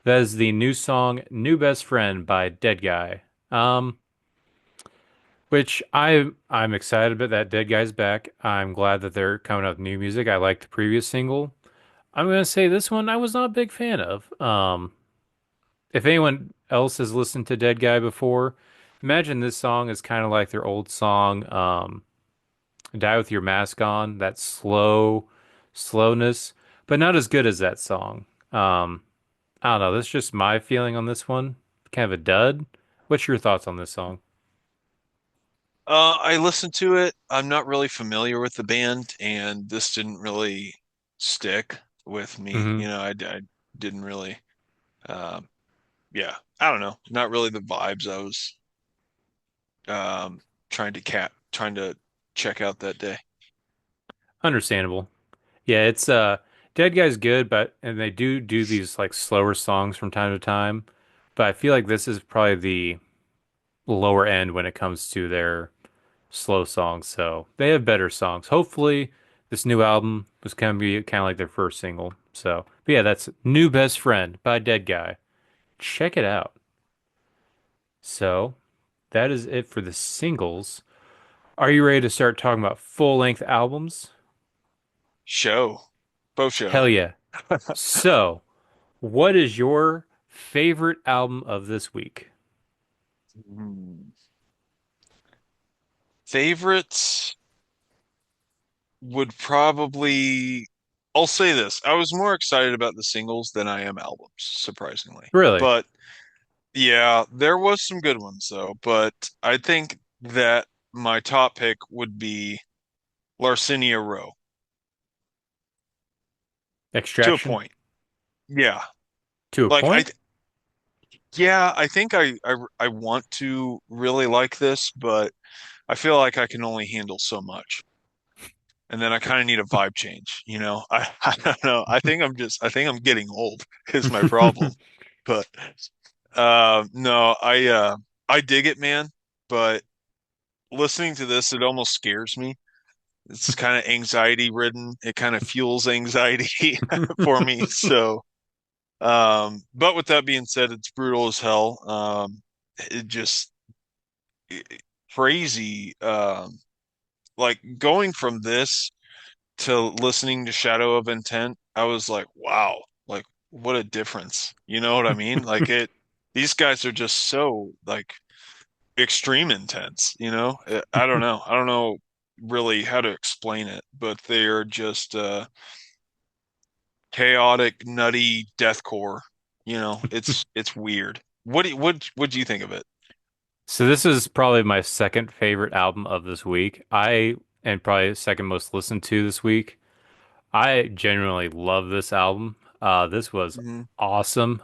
That is the new song "New Best Friend" by Dead Guy. Which I'm excited about that Dead Guy's back. I'm glad that they're coming out with new music. I liked the previous single. I'm gonna say this one I was not a big fan of. If anyone else has listened to Dead Guy before, imagine this song is kind of like their old song, Die With Your Mask On, that slowness, but not as good as that song. I don't know. That's just my feeling on this one. Kind of a dud. What's your thoughts on this song? I listened to it. I'm not really familiar with the band, and this didn't really stick with me. Hmm. I didn't really, um, yeah, I don't know. Not really the vibes I was um, trying to check out that day. Understandable. Yeah, it's Dead Guy's good, but and they do these like slower songs from time to time, but I feel like this is probably the lower end when it comes to their slow songs. So they have better songs. Hopefully, this new album was gonna be kind of like their first single. So, but yeah, that's New Best Friend by Dead Guy. Check it out. So that is it for the singles. Are you ready to start talking about full length albums? Show, both show. Hell yeah. So, what is your favorite album of this week? Hmm. Favorites would probably. I'll say this. I was more excited about the singles than I am albums, surprisingly. Really? But yeah, there was some good ones though. But I think that my top pick would be Larcenia Row to a Extraction point. Yeah. to a Like point? I think I want to really like this, but I feel like I can only handle so much. And then I kind of need a vibe change, you know? I don't know. I think I'm getting old is my problem. But no, I dig it, man. But listening to this, it almost scares me. It's kind of anxiety ridden. It kind of fuels anxiety for me. So but with that being said, it's brutal as hell. It just crazy. Like going from this to listening to Shadow of Intent, I was like, wow, like what a difference. You know what I mean? Like these guys are just so like extreme intense, you know? I don't know. I don't know really how to explain it, but they are just chaotic, nutty deathcore. You know, it's weird. What do you think of it? So this is probably my second favorite album of this week. I and probably second most listened to this week. I genuinely love this album. This was Hmm. awesome.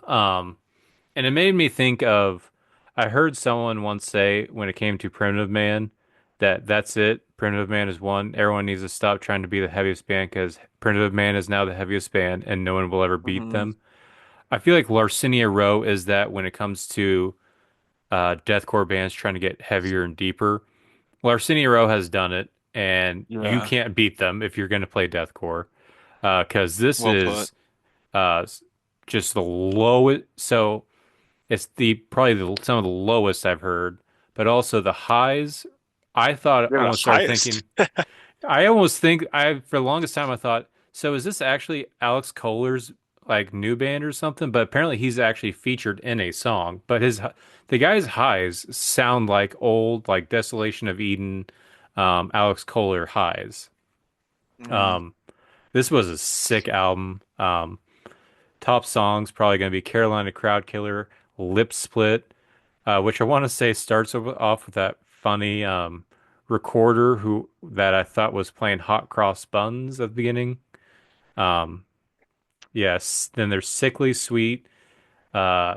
And it made me think of, I heard someone once say when it came to Primitive Man that that's it. Primitive Man is one. Everyone needs to stop trying to be the heaviest band because Primitive Man is now the heaviest band and no one will ever beat Hmm. them. I feel like Larcinia Row is that when it comes to deathcore bands trying to get heavier and deeper. Larcenia Row has done it, and you Yeah, can't beat them if you're going to play deathcore. Because this well put. is uh, just the lowest. So it's the probably some of the lowest I've heard, but also the highs. I thought You're the almost started highest. thinking. I almost think I for the longest time I thought, so is this actually Alex Kohler's like new band or something? But apparently he's actually featured in a song. But the guy's highs sound like old like Desolation of Eden, Alex Kohler highs. Hmm. Um, this was a sick album. Top songs probably going to be Carolina Crowd Killer, Lip Split, which I want to say starts off with that funny recorder who that I thought was playing Hot Cross Buns at the beginning. Um, yes, then there's Sickly Sweet, uh,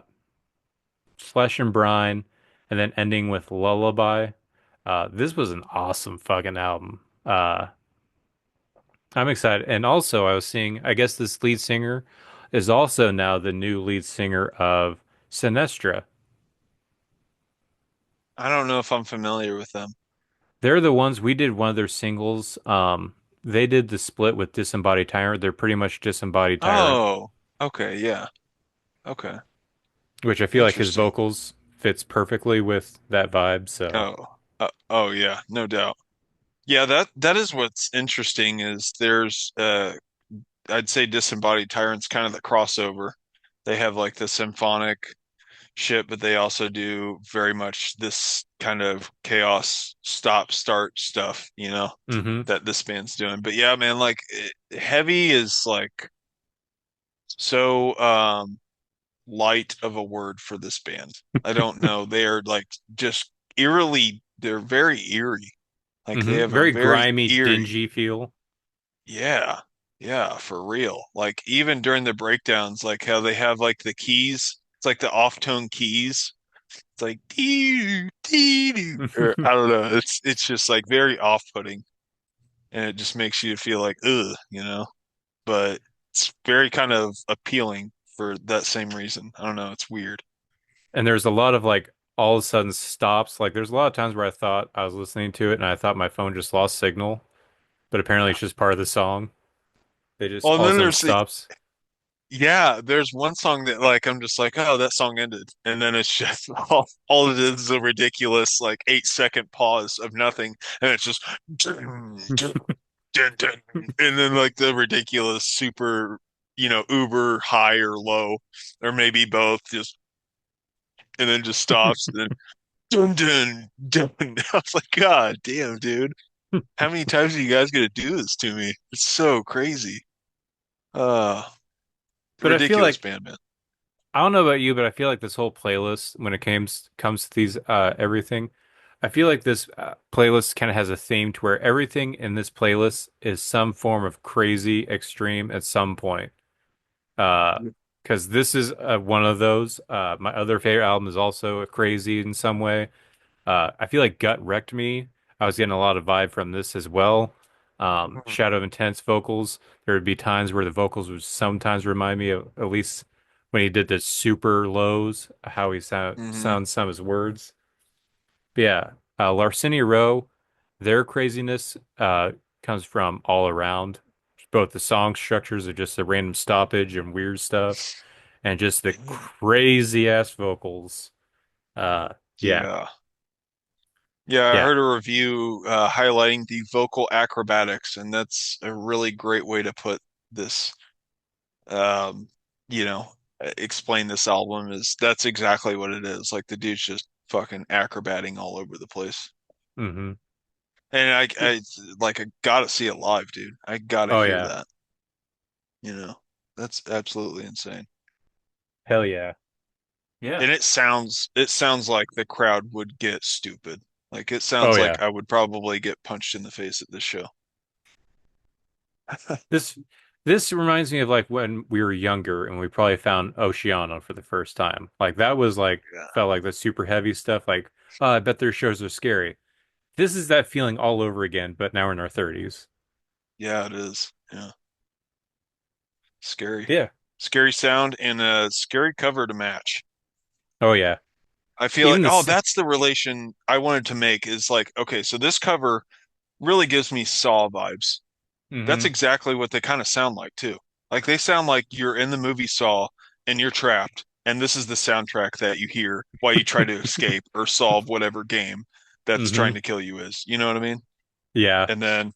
Flesh and Brine, and then ending with Lullaby. This was an awesome fucking album. I'm excited. And also, I was seeing, I guess this lead singer is also now the new lead singer of Sinestra. I don't know if I'm familiar with them. They're the ones we did one of their singles. They did the split with Disembodied Tyrant. They're pretty much Disembodied Tyrant, Oh, okay, yeah. Okay. which I feel like his Interesting. vocals fits perfectly with that vibe. So, Oh yeah, no doubt. Yeah, that is what's interesting is there's I'd say Disembodied Tyrant's kind of the crossover. They have like the symphonic shit, but they also do very much this kind of chaos stop start stuff, you know, hmm that this band's doing. But yeah, man, like heavy is like so light of a word for this band. I don't know. They are like just they're very eerie. Like they have a Very very grimy, eerie, dingy feel. yeah, yeah, for real. Like even during the breakdowns, like how they have like the keys, it's like the off-tone keys. It's like dee dee dee, or I don't know. It's just like very off-putting, and it just makes you feel like ugh, you know. But it's very kind of appealing for that same reason. I don't know. It's weird. And there's a lot of like all of a sudden stops. Like there's a lot of times where I thought I was listening to it and I thought my phone just lost signal, but apparently it's just part of the song. They just Well, and all of a then sudden there's the stops. yeah, there's one song that like I'm just like, oh, that song ended, and then it's just all it is a ridiculous like 8 second pause of nothing, and it's just dun, dun, dun, dun, and then like the ridiculous super, you know, uber high or low, or maybe both, just and then just stops, and then dun dun dun. I was like, God damn, dude, how many times are you guys gonna do this to me? It's so crazy. Uh, But I feel ridiculous like band, man. I don't know about you, but I feel like this whole playlist, when it comes to these everything, I feel like this playlist kind of has a theme to where everything in this playlist is some form of crazy extreme at some point. Uh, because this is one of those. My other favorite album is also crazy in some way. I feel like Gut Wrecked Me. I was getting a lot of vibe from this as well. Mhm. Shadow of Intense vocals. There would be times where the vocals would sometimes remind me of, at least when he did the super lows, how he Mhm. sounds some of his words. But yeah, Larcenia Roe, their craziness comes from all around. Both the song structures are just a random stoppage and weird stuff, and just the crazy ass vocals. Yeah, Yeah. Yeah, I yeah. heard a review highlighting the vocal acrobatics, and that's a really great way to put this. Um, explain this album is that's exactly what it is. Like the dude's just fucking acrobating all over the place. hmm And I gotta see it live, dude. I gotta Oh hear yeah. that. You know, that's absolutely insane. Hell yeah. Yeah. And it sounds like the crowd would get stupid. Like it Oh sounds yeah. like I would probably get punched in the face at this show. This this reminds me of like when we were younger and we probably found Oceano for the first time. Like that was like Yeah. felt like the super heavy stuff. Like, oh, I bet their shows are scary. This is that feeling all over again, but now we're in our 30s. Yeah, it is. Yeah. Scary. Yeah. Scary sound and a scary cover to match. Oh yeah. I feel like, Even oh, this. that's the relation I wanted to make is like, okay, so this cover really gives me Saw vibes. That's hmm exactly what they kind of sound like too. Like they sound like you're in the movie Saw and you're trapped, and this is the soundtrack that you hear while you try to escape or solve whatever game that's trying hmm to kill you is. You know what I mean? Yeah. And then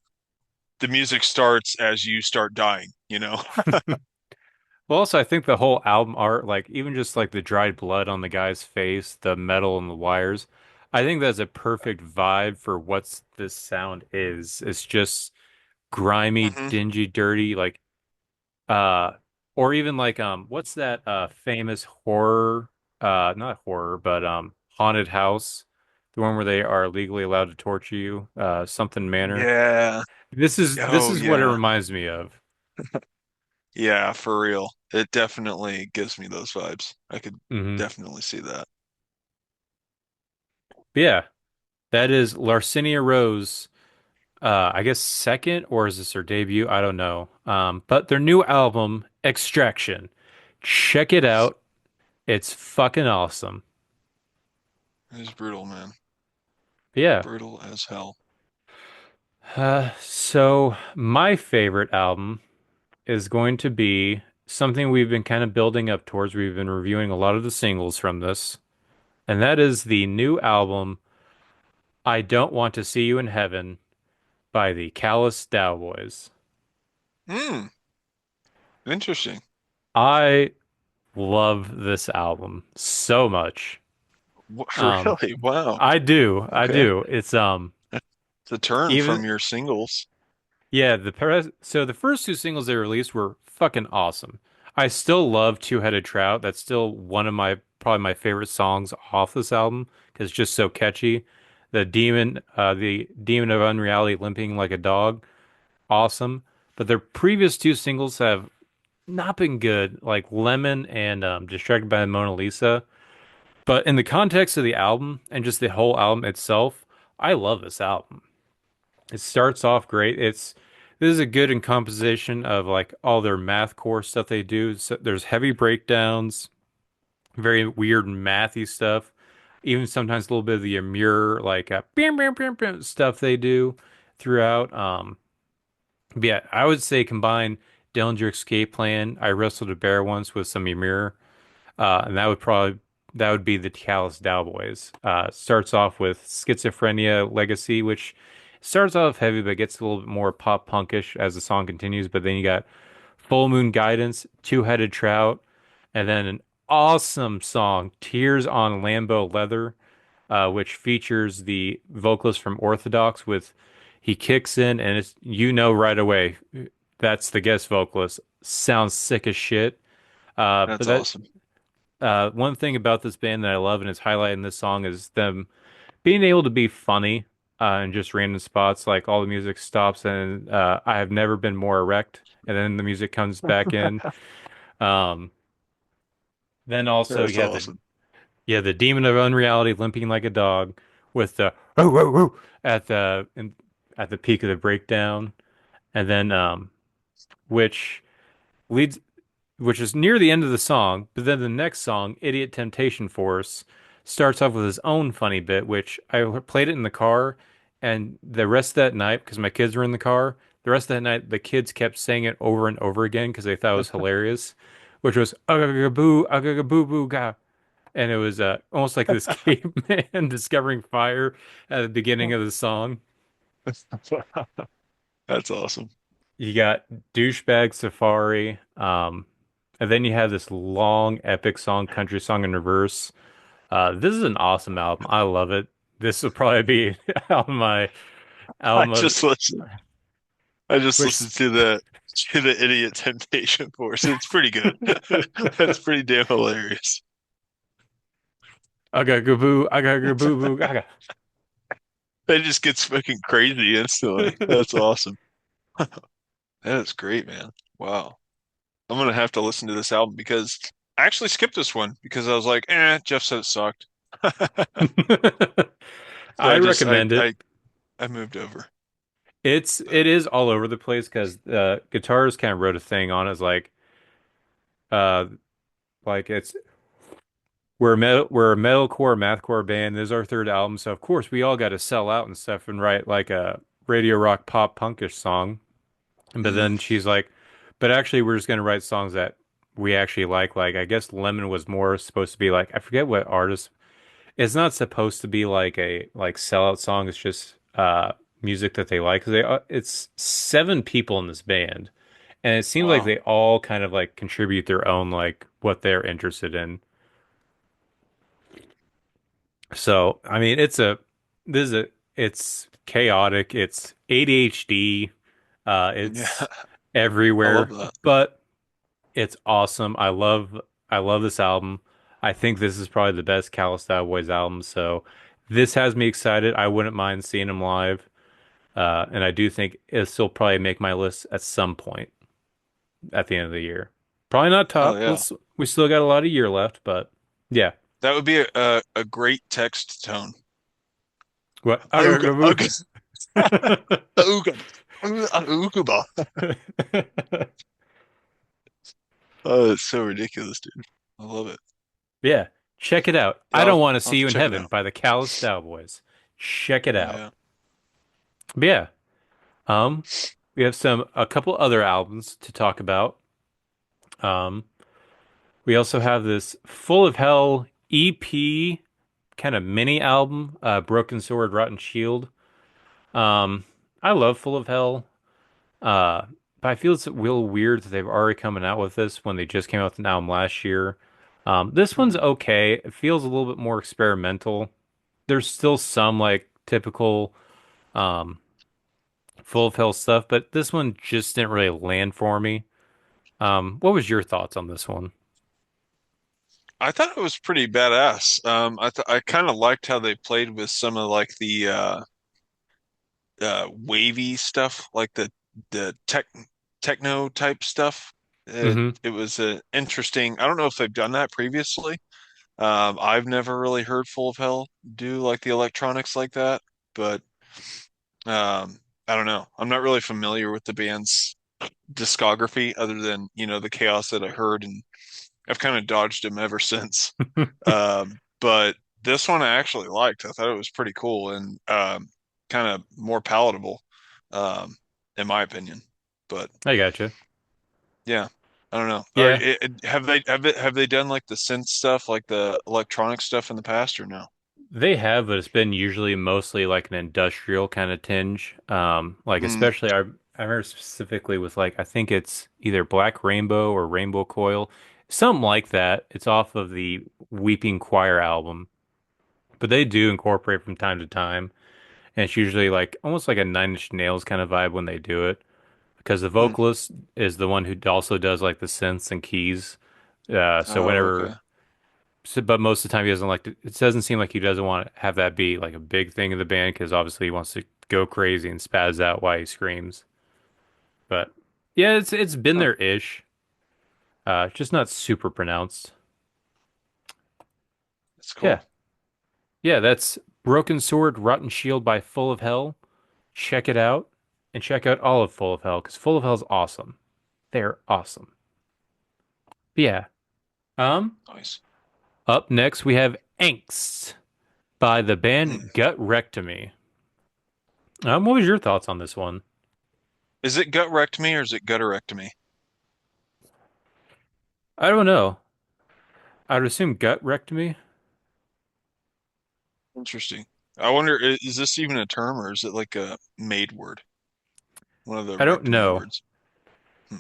the music starts as you start dying, you know? Well, also, I think the whole album art, like even just like the dried blood on the guy's face, the metal and the wires, I think that's a perfect vibe for what's this sound is. It's just grimy, Hmm. dingy, dirty, like uh or even like what's that famous horror not horror, but haunted house, the one where they are legally allowed to torture you, something manor. Yeah. This Oh, is what it yeah. reminds me of. Yeah, for real. It definitely gives me those vibes. I could hmm definitely see that. Yeah, that is Larcinia Rose. I guess second, or is this their debut? I don't know. But their new album, Extraction. Check it out. It's fucking awesome. It is brutal, man. Yeah. Brutal as hell. So my favorite album is going to be something we've been kind of building up towards. We've been reviewing a lot of the singles from this, and that is the new album, I Don't Want to See You in Heaven by the Callous Daoboys. Hmm. Interesting. I love this album so much. Um, Really? Wow. I do. I Okay. do. It's It's a turn even from your singles. yeah, so the first two singles they released were fucking awesome. I still love Two-Headed Trout. That's still one of my probably my favorite songs off this album because it's just so catchy. The Demon of Unreality limping like a dog, awesome. But their previous two singles have not been good, like Lemon and Distracted by the Mona Lisa. But in the context of the album and just the whole album itself, I love this album. It starts off great. This is a good composition of like all their math core stuff they do. So there's heavy breakdowns, very weird mathy stuff, even sometimes a little bit of the Amur like bam, bam, bam, bam stuff they do throughout. But yeah, I would say combine Dillinger Escape Plan, I Wrestled a Bear Once with some Ymir. And that would be the Callous Daoboys. Starts off with Schizophrenia Legacy, which starts off heavy but gets a little bit more pop punkish as the song continues. But then you got Full Moon Guidance, Two-Headed Trout, and then an awesome song, Tears on Lambo Leather, which features the vocalist from Orthodox with he kicks in and it's right away that's the guest vocalist sounds sick as shit. But That's that awesome. one thing about this band that I love and is highlighted in this song is them being able to be funny in just random spots. Like all the music stops and I have never been more erect, and then the music comes back in. Um, then also That's you have awesome. the demon of unreality limping like a dog with the oh whoa whoa at the peak of the breakdown, and then which leads which is near the end of the song, but then the next song, Idiot Temptation Force, starts off with his own funny bit, which I played it in the car, and the rest of that night, because my kids were in the car, the rest of that night, the kids kept saying it over and over again because they thought it was hilarious, which was agagaboo, boo ga. And it was almost like this caveman discovering fire at the beginning of the song. That's awesome. You got Douchebag Safari, and then you have this long epic song, country song in reverse. This is an awesome album. I love it. This will probably be on my I album of just listened. I just which listened to the Idiot Temptation Force. It's pretty good. That's pretty damn hilarious. I got go boo boo gaga. It just gets fucking crazy instantly. That's awesome. That is great, man. Wow. I'm gonna have to listen to this album because I actually skipped this one because I was like, Jeff said it sucked. So I recommend it. I moved over. But It is all over the place because guitars kind of wrote a thing on it. It's uh like it's we're a metalcore mathcore band. This is our third album, so of course we all got to sell out and stuff and write like a radio rock pop punkish song. But mm, then she's like, but actually, we're just gonna write songs that we actually like. Like, I guess Lemon was more supposed to be like, I forget what artist. It's not supposed to be like a like sellout song. It's just music that they like. 'Cause it's seven people in this band, and it seems like wow. they all kind of like contribute their own like what they're interested in. So, I mean, this is a it's chaotic. It's ADHD. Yeah, It's I love everywhere, that. but it's awesome. I love this album. I think this is probably the best Callous Daoboys album. So this has me excited. I wouldn't mind seeing him live. And I do think it'll still probably make my list at some point at the end of the year. Probably not Hell top. yeah. We still got a lot of year left, but yeah. That would be a great text tone. What? Auga, auga, auga, auga. Oh, it's so ridiculous, dude. I love it. Yeah. Check it out. Yeah, I Don't Want to I'll See have You to in check it Heaven out. by the Callous Daoboys. Check it Oh out. yeah. But yeah. Um, we have a couple other albums to talk about. Um, we also have this Full of Hell EP kind of mini album, Broken Sword, Rotten Shield. Um, I love Full of Hell, uh, but I feel it's a little weird that they've already coming out with this when they just came out with an album last year. This one's Hmm. okay. It feels a little bit more experimental. There's still some like typical um, Full of Hell stuff, but this one just didn't really land for me. What was your thoughts on this one? I thought it was pretty badass. I kind of liked how they played with some of like the wavy stuff, like the techno type stuff. Hmm. It was interesting. I don't know if they've done that previously. I've never really heard Full of Hell do like the electronics like that, but I don't know. I'm not really familiar with the band's discography other than, the chaos that I heard, and I've kind of dodged them ever since. But this one I actually liked. I thought it was pretty cool and kind of more palatable, um, in my opinion. But I gotcha. yeah, I don't know. Yeah, Have they done like the synth stuff, like the electronic stuff in the past or no? they have, but it's been usually mostly like an industrial kind of tinge. Like Mm, especially I remember specifically with like I think it's either Black Rainbow or Rainbow Coil, something like that. It's off of the Weeping Choir album, but they do incorporate from time to time, and it's usually like almost like a Nine Inch Nails kind of vibe when they do it. because the vocalist is the one who also does like the synths and keys. So Oh, whenever, okay. but most of the time he doesn't like to, it doesn't seem like he doesn't want to have that be like a big thing in the band because obviously he wants to go crazy and spaz out while he screams. But yeah, it's been Huh. there-ish. Just not super pronounced. That's Yeah. cool. Yeah, that's Broken Sword, Rotten Shield by Full of Hell. Check it out and check out all of Full of Hell because Full of Hell is awesome. They're awesome. But yeah. Um, Nice. Up next we have Angst by the Mm. band Gut Rectomy. What was your thoughts on this one? Is it gut rectomy or is it gutterectomy? I don't know. I'd assume Gut Rectomy. Interesting. I wonder, is this even a term or is it like a made word? One of the I don't rectomy know. words. Hmm.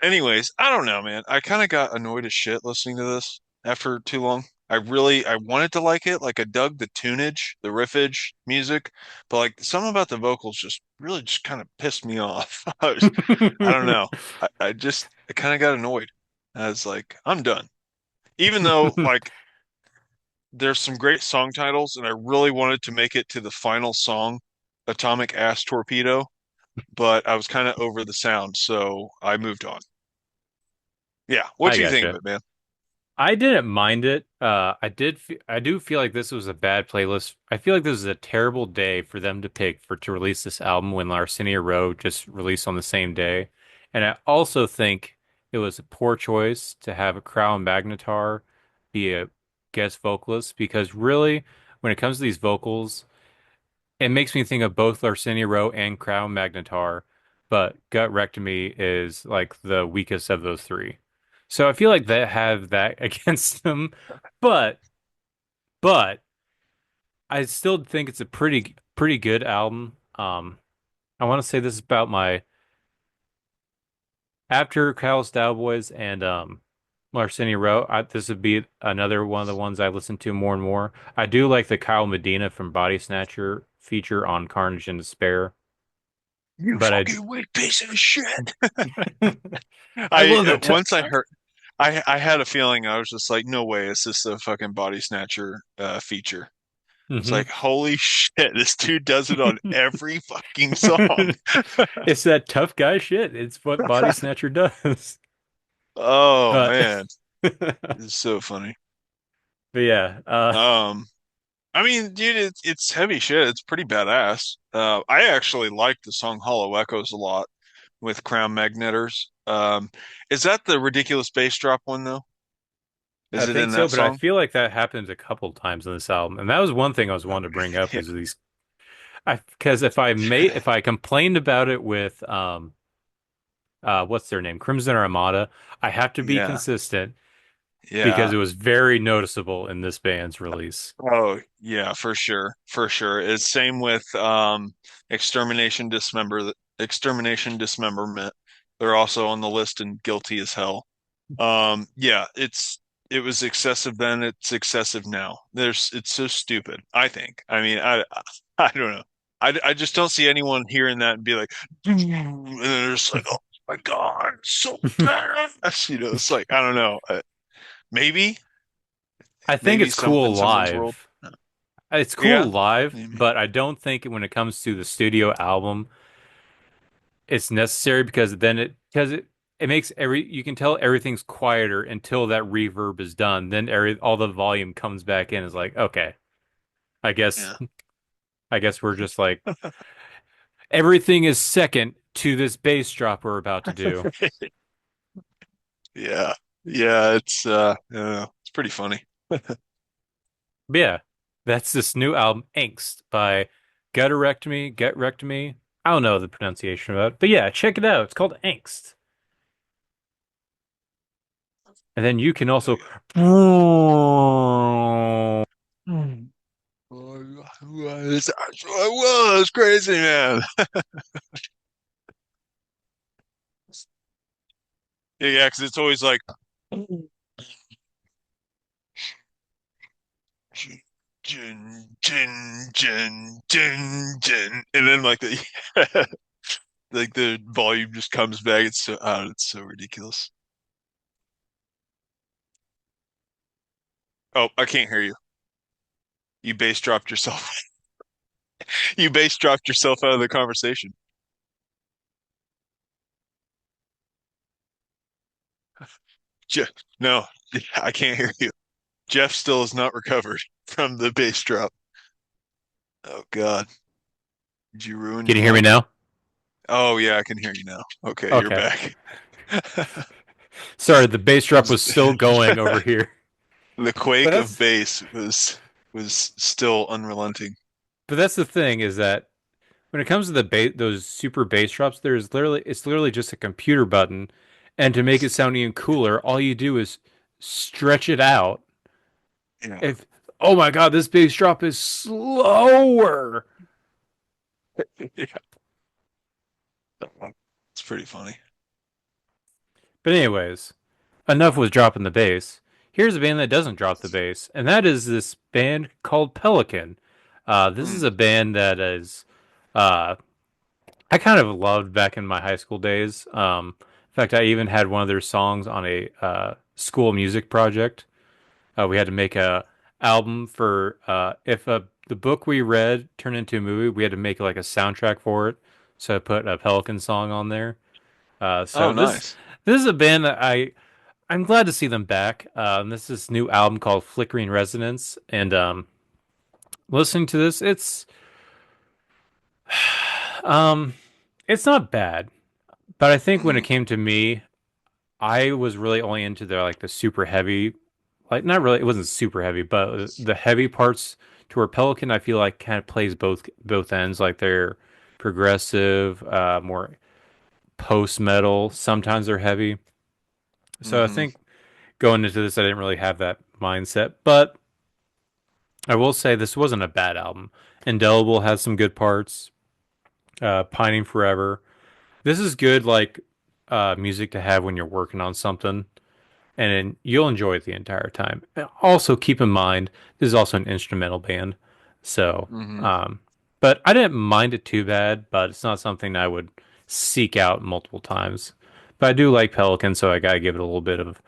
Anyways, I don't know, man. I kind of got annoyed as shit listening to this after too long. I wanted to like it. Like I dug the tunage, the riffage, music, but like something about the vocals just really just kind of pissed me off. I don't know. I kind of got annoyed. I was like, I'm done. Even though like there's some great song titles, and I really wanted to make it to the final song, Atomic Ass Torpedo, but I was kind of over the sound, so I moved on. Yeah, what I do you think of gotcha. it, man? I didn't mind it. I do feel like this was a bad playlist. I feel like this is a terrible day for them to pick for to release this album when Larcenia Roe just released on the same day. And I also think it was a poor choice to have a Crown Magnetar be a guest vocalist because really, when it comes to these vocals, it makes me think of both Larcenia Rowe and Crown Magnetar, but Gut Rectomy is like the weakest of those three. So I feel like they have that against them, but but I still think it's a pretty good album. I want to say this is about my after Callous Daoboys and Larcenia Rowe. This would be another one of the ones I listen to more and more. I do like the Kyle Medina from Body Snatcher feature on Carnage and Despair. You But fucking weak piece of shit. I love that. Once I heard, I had a feeling I was just like, no way, is this a fucking body snatcher feature? It's Hmm. like, holy shit, this dude does it on every fucking song. It's that tough guy shit. It's what Body Snatcher does. Oh But man, but it's so funny. yeah, Um, I mean, dude, it's heavy shit. It's pretty badass. I actually like the song Hollow Echoes a lot with Crown Magneters. Is that the ridiculous bass drop one though? I Is it think in so. that But I song? feel like that happens a couple times on this album, and that was one thing I was wanting to bring up Yeah. is these. I because if I complained about it with what's their name, Crimson Armada, I have to be Yeah. consistent because Yeah. it was very noticeable in this band's release. Oh, yeah, for sure. For sure. It's same with Extermination Dismemberment. They're also on the list and guilty as hell. Yeah, it was excessive then, it's excessive now. It's so stupid, I think. I mean, I don't know. I just don't see anyone hearing that and be like, and they're just like, oh my God, so bad. It's like, I don't know. Maybe, I think maybe it's some in cool someone's world. live. It's cool Yeah. live, Maybe. but I don't think when it comes to the studio album, it's necessary because it makes you can tell everything's quieter until that reverb is done. Then all the volume comes back in. Is like, okay, I guess Yeah. I guess we're just like everything is second to this bass drop we're about to do. Yeah. Yeah, yeah, it's pretty funny. But yeah, that's this new album, Angst by Gutterectomy. I don't know the pronunciation of it, but yeah, check it out. It's called Angst. And then you can Oh also yeah. It was crazy, man. Yeah, because it's always like jin, jin, jin, jin, jin, and then like the like the volume just comes back. It's so ridiculous. Oh, I can't hear you. You bass dropped yourself. You bass dropped yourself out of the conversation. Jeff, no, I can't hear you. Jeff still is not recovered from the bass drop. Oh God, did you ruin Can your you hear me mic? now? Oh yeah, I can hear you now. Okay, you're Okay. back. Sorry, the bass drop was still going over here. The But quake of that's bass was still unrelenting. but that's the thing is that when it comes to the those super bass drops, it's literally just a computer button, and to make it sound even cooler, all you do is stretch it out. Yeah, If oh my god, this bass drop is slower. yeah, it's pretty funny. But anyways, enough was dropping the bass. Here's a band that doesn't drop the bass, and that is this band called Pelican. This is Mm, a band that is uh, I kind of loved back in my high school days. In fact, I even had one of their songs on a school music project. We had to make a album for if the book we read turned into a movie, we had to make like a soundtrack for it. So I put a Pelican song on there. oh, So nice. this is a band that I'm glad to see them back. This is this new album called Flickering Resonance, and listening to this, um, it's not bad. But I think when it Hmm. came to me, I was really only into the super heavy, like not really, it wasn't super heavy, but the heavy parts to where Pelican I feel like kind of plays both ends, like they're progressive, more post metal. Sometimes they're heavy. So I Hmm. think going into this, I didn't really have that mindset, but I will say this wasn't a bad album. Indelible has some good parts. Pining Forever. This is good, like music to have when you're working on something, and you'll enjoy it the entire time. Also, keep in mind this is also an instrumental band, so Hmm. but I didn't mind it too bad. But it's not something I would seek out multiple times. But I do like Pelican, so I gotta give it a little bit of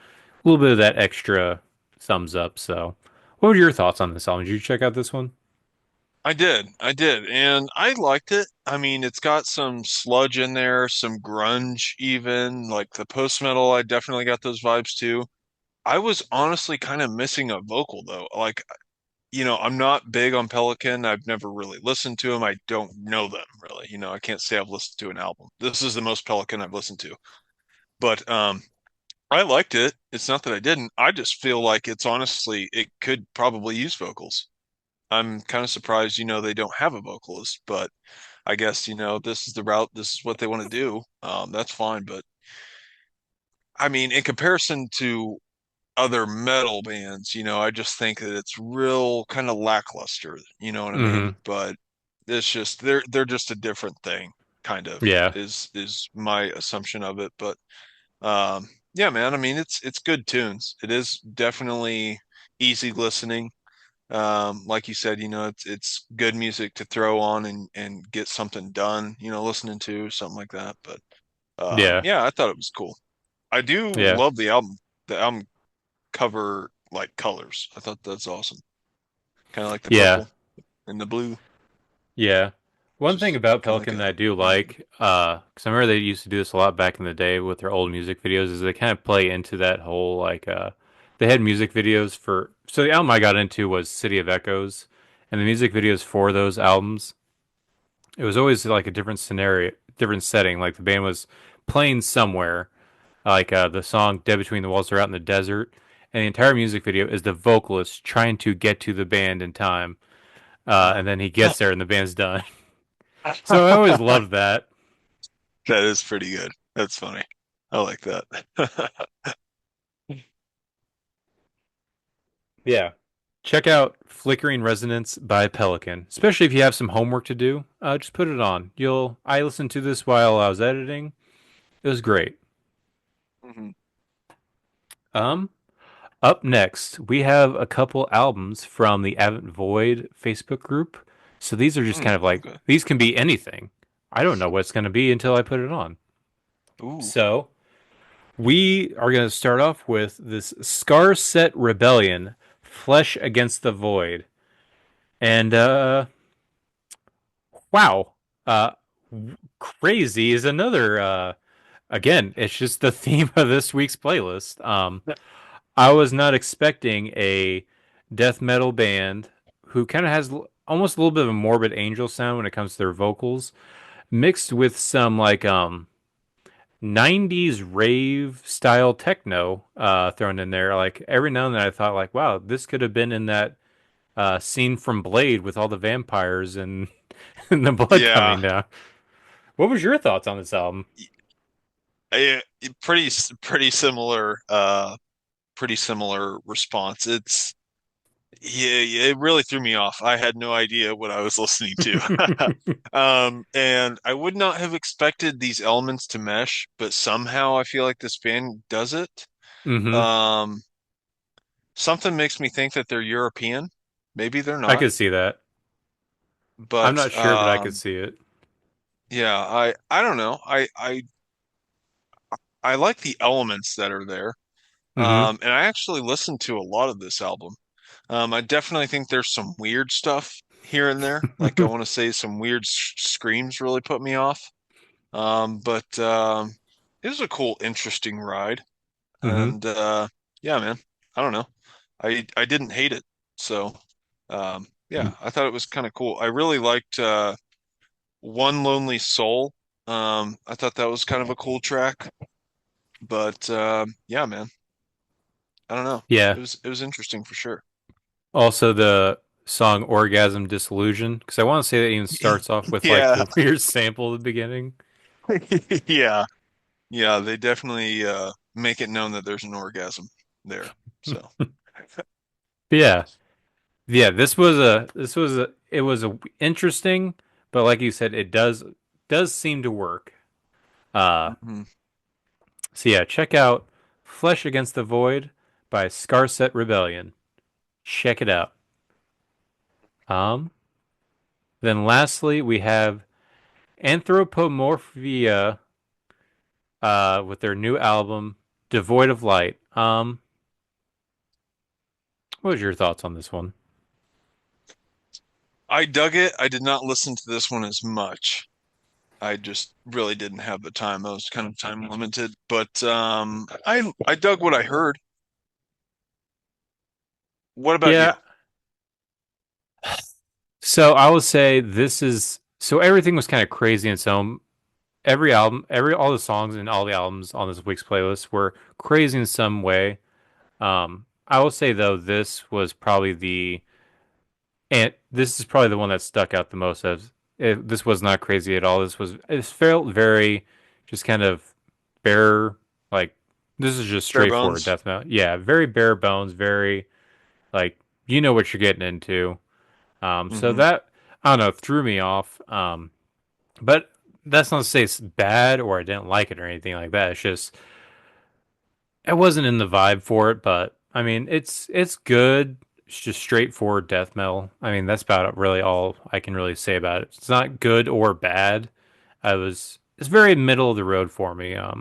that extra thumbs up. So, what were your thoughts on this album? Did you check out this one? I did, and I liked it. I mean, it's got some sludge in there, some grunge even, like the post metal. I definitely got those vibes too. I was honestly kind of missing a vocal though. Like, I'm not big on Pelican. I've never really listened to them. I don't know them really. I can't say I've listened to an album. This is the most Pelican I've listened to. But I liked it. It's not that I didn't. I just feel like it could probably use vocals. I'm kind of surprised, they don't have a vocalist, but I guess, this is the route, this is what they want to do. That's fine. But I mean, in comparison to other metal bands, I just think that it's real kind of lackluster, you know what I mean? Mm-hmm. But it's just they're just a different thing, kind of Yeah. is my assumption of it. But yeah, man, I mean it's good tunes. It is definitely easy listening. Like you said, it's good music to throw on and get something done, listening to something like that. But Yeah. yeah, I thought it was cool. I do Yeah. love the album. The album cover like colors. I thought that's awesome. Kind of like the Yeah. purple and the blue. Yeah. One thing Just about kind of like Pelican that a I do theme. like, because I remember they used to do this a lot back in the day with their old music videos, is they kind of play into that whole they had music videos for. So the album I got into was City of Echoes, and the music videos for those albums, it was always like a different scenario, different setting. Like the band was playing somewhere, like the song "Dead Between the Walls" are out in the desert, and the entire music video is the vocalist trying to get to the band in time, and then he gets there and the band's done. So I always loved that. That is pretty good. That's funny. I like that. Yeah. Check out Flickering Resonance by Pelican, especially if you have some homework to do. Just put it on. I listened to this while I was editing. It was great. Mhm. Um, Up next, we have a couple albums from the Avant Void Facebook group. So these are just kind of like Okay. these can be anything. I don't know what it's going to be until I put it on. Ooh. So we are going to start off with this Scar Set Rebellion, Flesh Against the Void. And wow. Uh Crazy is another again, it's just the theme of this week's playlist. I was not expecting a death metal band who kind of has almost a little bit of a morbid angel sound when it comes to their vocals, mixed with some like 90s rave style techno thrown in there. Like every now and then I thought like, wow, this could have been in that scene from Blade with all the vampires and, and the blood Yeah. coming down. What was your thoughts on this album? I, pretty similar pretty similar response. It's yeah, it really threw me off. I had no idea what I was listening to. And I would not have expected these elements to mesh, but somehow I feel like this band does it. hmm Um, Something makes me think that they're European. Maybe they're I not, could see that. I'm but not sure, but I could see it. yeah, I don't know. I like the elements that are there. hmm And I actually listened to a lot of this album. I definitely think there's some weird stuff here and there. Like I want to say some weird screams really put me off. But it was a cool, interesting ride. hmm And yeah, man, I don't know. I didn't hate it. So yeah, I thought it was kind of cool. I really liked One Lonely Soul. I thought that was kind of a cool track. But yeah, man, I don't know. Yeah. It was interesting for sure. Also, the song Orgasm Disillusion, because I want to say that even starts off with like Yeah. the weird sample at the beginning. Yeah. Yeah, they definitely make it known that there's an orgasm there. So, But yeah. Yeah, this was a it was a interesting, but like you said, it does seem to work. Uh mhm. so yeah, check out Flesh Against the Void by Scarset Rebellion. Check it out. Um then lastly we have Anthropomorphia with their new album Devoid of Light. What was your thoughts on this one? I dug it. I did not listen to this one as much. I just really didn't have the time. I was kind of time limited, but I dug what I heard. What about you? Yeah, so I would say this is so everything was kind of crazy in its own. Every album, every all the songs and all the albums on this week's playlist were crazy in some way. I will say though, this was probably the and this is probably the one that stuck out the most. As this was not crazy at all. It felt very just kind of bare, like this is just Bare straightforward bones. death metal. Yeah, very bare bones, very like you know what you're getting into. So Hmm. that I don't know threw me off. But that's not to say it's bad or I didn't like it or anything like that. It's just I wasn't in the vibe for it, but I mean it's good. It's just straightforward death metal. I mean that's about really all I can really say about it. It's not good or bad. It's very middle of the road for me. I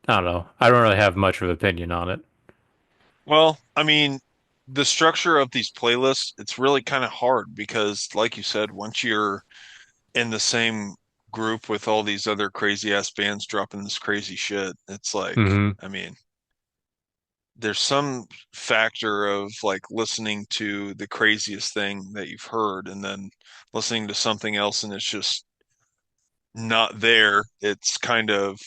don't know. I don't really have much of an opinion on it. Well, I mean, the structure of these playlists, it's really kind of hard because, like you said, once you're in the same group with all these other crazy ass bands dropping this crazy shit, it's like, hmm I mean, there's some factor of like listening to the craziest thing that you've heard and then listening to something else and it's just not there. It's kind of,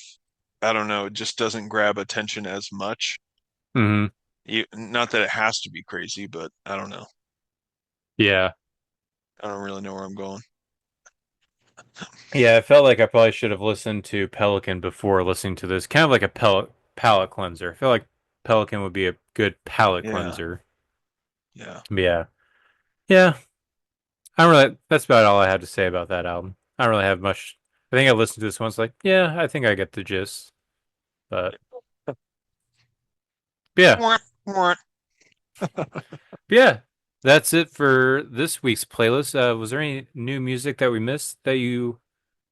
I don't know, it just doesn't grab attention as much. hmm Not that it has to be crazy, but I don't know. Yeah. I don't really know where I'm going. Yeah, I felt like I probably should have listened to Pelican before listening to this. Kind of like a palate cleanser. I feel like Pelican would be a good palate Yeah, cleanser. yeah. But yeah. Yeah. I don't really that's about all I had to say about that album. I don't really have much. I think I listened to this once like, yeah, I think I get the gist. But yeah. Mwah, mwah. But yeah. That's it for this week's playlist. Was there any new music that we missed that you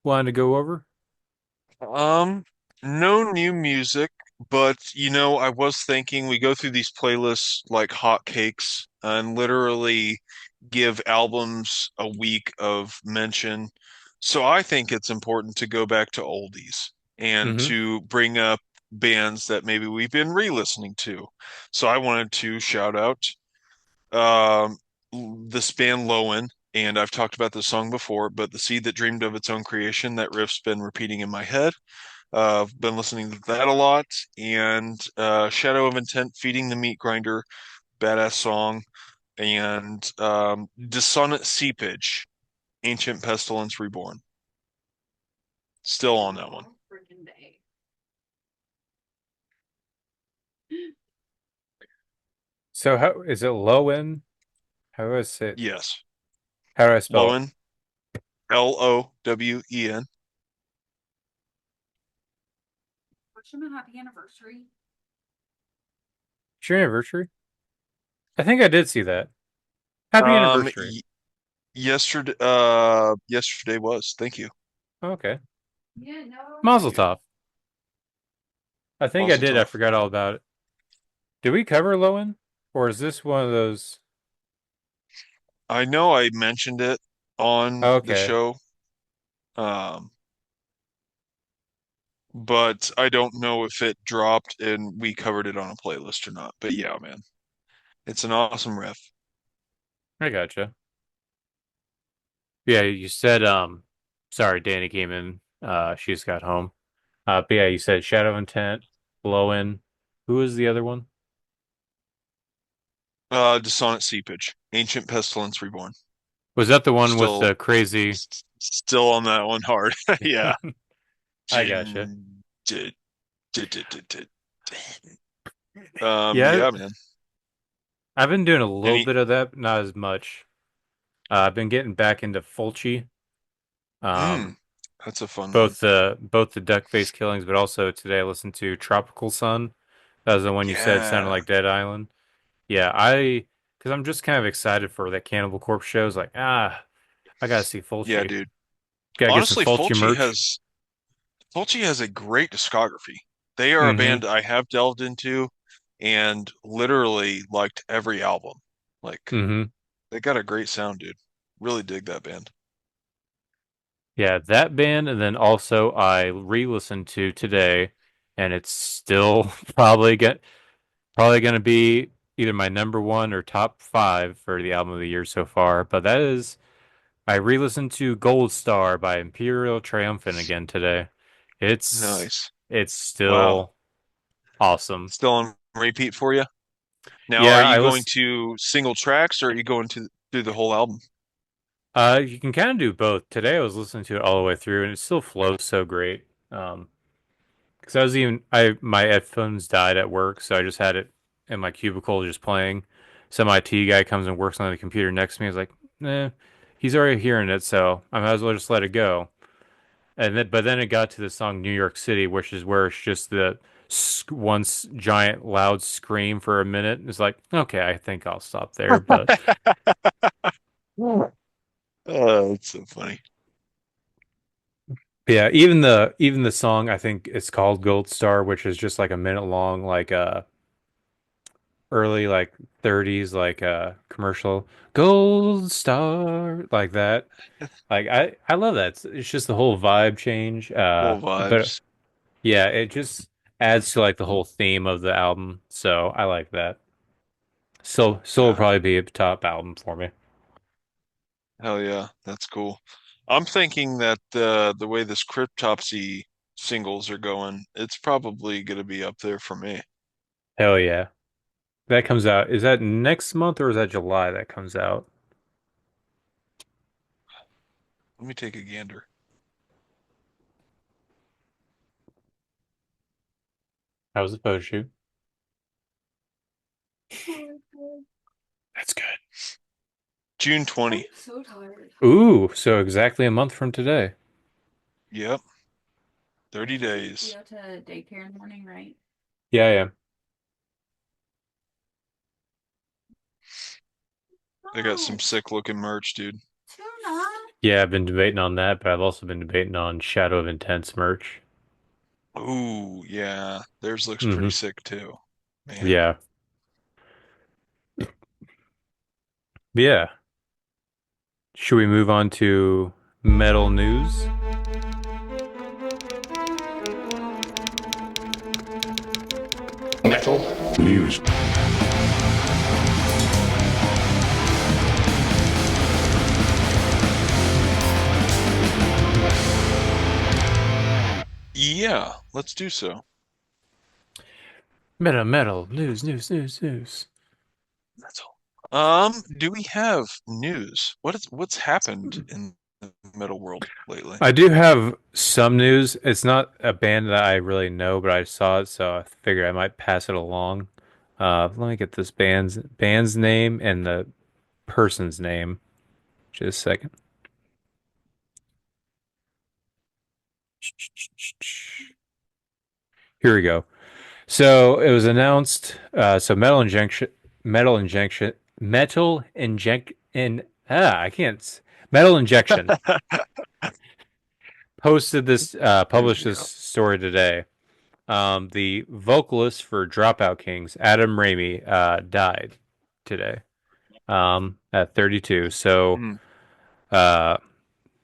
wanted to go over? Um, no new music, but I was thinking we go through these playlists like hotcakes and literally give albums a week of mention. So I think it's important to go back to oldies and Mm-hmm. to bring up bands that maybe we've been re-listening to. So I wanted to shout out um this band Lowen, and I've talked about this song before, but The Seed That Dreamed of Its Own Creation, that riff's been repeating in my head. I've been listening to that a lot, and Shadow of Intent, Feeding the Meat Grinder, badass song, and Dissonant Seepage, Ancient Pestilence Reborn. Still on that one. So how is it Lowen? How do I say it? Yes. How do I spell it? Lowen, Lowen. Wish him a happy anniversary. It's your anniversary? I think I did see that. Happy anniversary. Yesterday was. Thank you. Okay. Yeah, no. Mazel tov. I think I Mazel did. I tov. forgot all about it. Did we cover Lowen? Or is this one of those? I know I mentioned it on the Okay. show, um, but I don't know if it dropped and we covered it on a playlist or not. But yeah, man, it's an awesome riff. I gotcha. Yeah, you said sorry, Danny came in. She just got home. But yeah, you said Shadow Intent, Lowen. Who was the other one? Dissonant Seepage, Ancient Pestilence Reborn. Was that the one with Still, the crazy? still on that one hard. Yeah. I gotcha. Yeah, Yeah, man. I've been doing a little Any, bit of that, but not as much. I've been getting back into Fulci. mm, Um, that's a fun one. both the duck face killings, but also today I listened to Tropical Sun. That was the one you said sounded Yeah. like Dead Island. Yeah, because I'm just kind of excited for that Cannibal Corpse show. It's like, I gotta see Yeah, Fulci. dude. Gotta get some Honestly, Fulci merch. Fulci has a great discography. They are a Mm-hmm. band I have delved into and literally liked every album. Like, Mm-hmm. they got a great sound, dude. Really dig that band. Yeah, that band, and then also I re-listened to today, and it's still probably gonna be either my number one or top five for the album of the year so far. But that is I re-listened to Gold Star by Imperial Triumphant again today. It's Nice. it's Wow. still awesome. Still on repeat for you? Now, are Yeah, you I going listen. to single tracks or are you going to through the whole album? You can kind of do both. Today I was listening to it all the way through, and it still flows so great. Because I my headphones died at work, so I just had it in my cubicle just playing. Some IT guy comes and works on the computer next to me. I was like, he's already hearing it, so I might as well just let it go. But then it got to the song New York City, which is where it's just the giant loud scream for a minute. It's like, okay, I think I'll stop there. But Oh, that's so funny. yeah, even the song, I think it's called Gold Star, which is just like a minute long, like early like 30s like commercial Gold Star like that. Like I love that. It's just the whole vibe change. Full But vibes. yeah, it just adds to like the whole theme of the album. So I like that. So will Yeah. probably be a top album for me. Hell yeah. That's cool. I'm thinking that the way this Cryptopsy singles are going, it's probably gonna be up there for me. Hell yeah. That comes out. Is that next month or is that July that comes out? Let me take a gander. How was the photo shoot? That's good. June I'm 20. so tired. Ooh, so exactly a month from today. Yep. 30 You days. go to daycare in the morning, right? Yeah, yeah. They got some Not. sick looking merch, dude. Tuna. Yeah, I've been debating on that, but I've also been debating on Shadow of Intense merch. Ooh, yeah. Theirs looks pretty Hmm. sick too. Man. Yeah. Yeah. Should we move on to metal news? Metal news. Yeah, let's do so. Metal news. That's all. Do we have news? What's happened in the metal world lately? I do have some news. It's not a band that I really know, but I saw it, so I figured I might pass it along. Let me get this band's name and the person's name. Just a second. Here we go. So it was announced. So Metal Inject in I can't. Metal Injection posted this, There published you this go. story today. The vocalist for Dropout Kings, Adam Ramey, died today, at 32. So, Hmm. uh,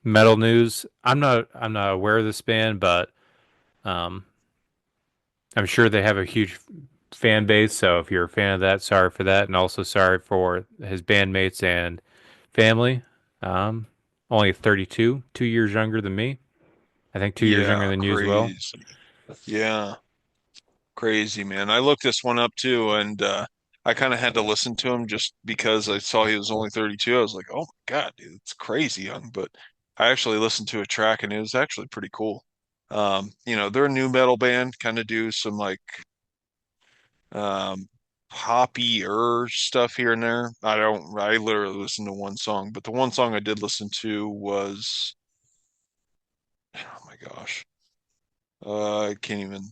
metal news. I'm not aware of this band, but um, I'm sure they have a huge fan base. So if you're a fan of that, sorry for that, and also sorry for his bandmates and family. Um, only 32, 2 years younger than me. I think 2 years younger Yeah, than you as well. crazy. Yeah, crazy, man. I looked this one up too, and I kind of had to listen to him just because I saw he was only 32. I was like, oh my God, dude, it's crazy young. But I actually listened to a track and it was actually pretty cool. They're a new metal band, kind of do some like um poppy stuff here and there. I literally listened to one song, but the one song I did listen to was, oh my gosh. I can't even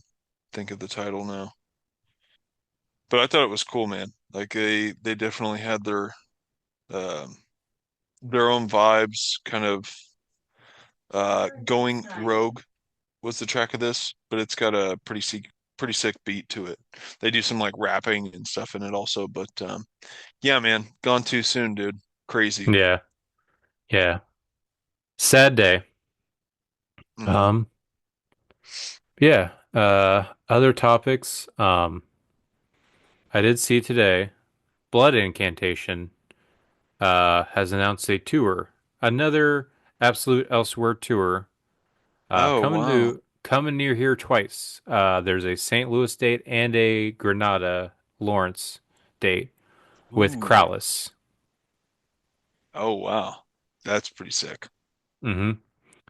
think of the title now. But I thought it was cool, man. Like they definitely had um their own vibes, kind of going rogue was the track of this, but it's got a pretty sick beat to it. They do some like rapping and stuff in it also, but yeah, man, gone too soon, dude. Crazy. Yeah, yeah. Sad day. Hmm. Um, yeah. Other topics. I did see today, Blood Incantation has announced a tour, another Absolute Elsewhere tour, Oh, wow. coming near here twice. There's a St. Louis date and a Granada Lawrence date with Ooh. Callous. Oh, wow. That's pretty sick. Hmm.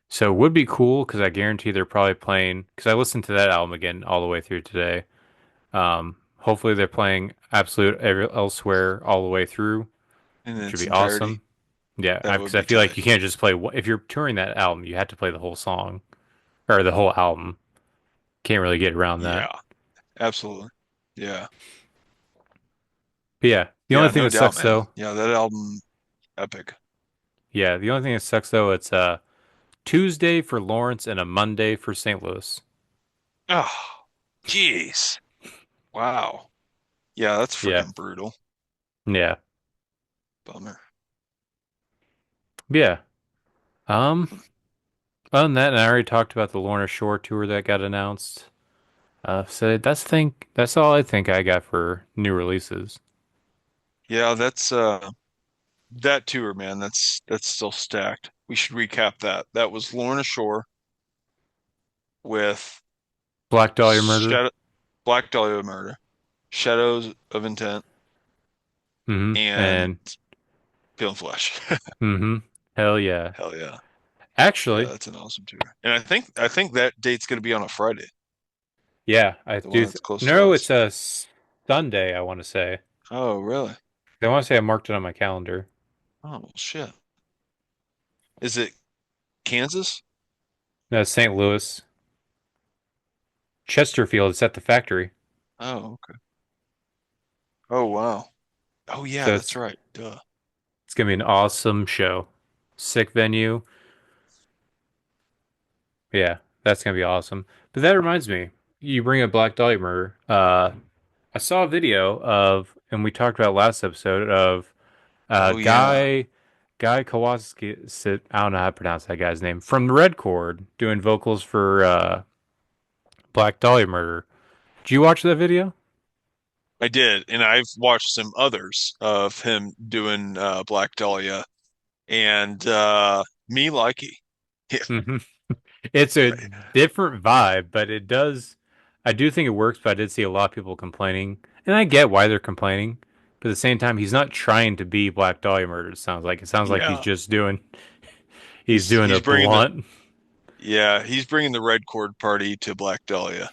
So it would be cool because I guarantee they're probably playing. Because I listened to that album again all the way through today. Hopefully they're playing Elsewhere all the way through, In which would its be entirety. awesome. Yeah, That would because I be feel like tight. you can't just play if you're touring that album, you have to play the whole song or the whole album. Can't really get around that. Yeah, absolutely. Yeah. But yeah, the only Yeah, thing no that doubt, sucks man. though, Yeah, that album, epic. it's Tuesday for Lawrence and a Monday for St. Louis. Oh, jeez. Wow. Yeah, that's Yeah, freaking brutal. yeah, Bummer. yeah. Um, Other than that, and I already talked about the Lorna Shore tour that got announced. So that's all I think I got for new releases. Yeah, that's that tour, man. That's still stacked. We should recap that. That was Lorna Shore with Black Dahlia Murder. Shadow, Black Dahlia Murder, Shadows of Intent, Mm-hmm. and And Pale Flesh. mm-hmm. Hell yeah. Hell yeah. Yeah, Actually, that's an awesome tour. And I think that date's gonna be on a Friday, yeah, I the one do. that's close to No, us. it's a Sunday, I want to say. Oh, really? I want to say I marked it on my calendar. Oh, well, shit. Is it Kansas? No, St. Louis. Chesterfield. It's at the factory. Oh, okay. Oh, wow. Oh, yeah, So that's right. Duh. it's gonna be an awesome show. sick venue. Yeah, that's gonna be awesome. But that reminds me, you bring up Black Dahlia murder. I saw a video of, and we talked about last episode of Oh yeah, Guy Kowalski. I don't know how to pronounce that guy's name from the Red Chord doing vocals for Black Dahlia murder. Did you watch that video? I did, and I've watched some others of him doing Black Dahlia, and me likey. Yeah, Hmm. It's a right. different vibe, but it does. I do think it works, but I did see a lot of people complaining, and I get why they're complaining. But at the same time, he's not trying to be Black Dahlia murder. It sounds like he's Yeah, just doing. He's he's doing a he's bringing the blunt. yeah he's bringing the Red Chord party to Black Dahlia.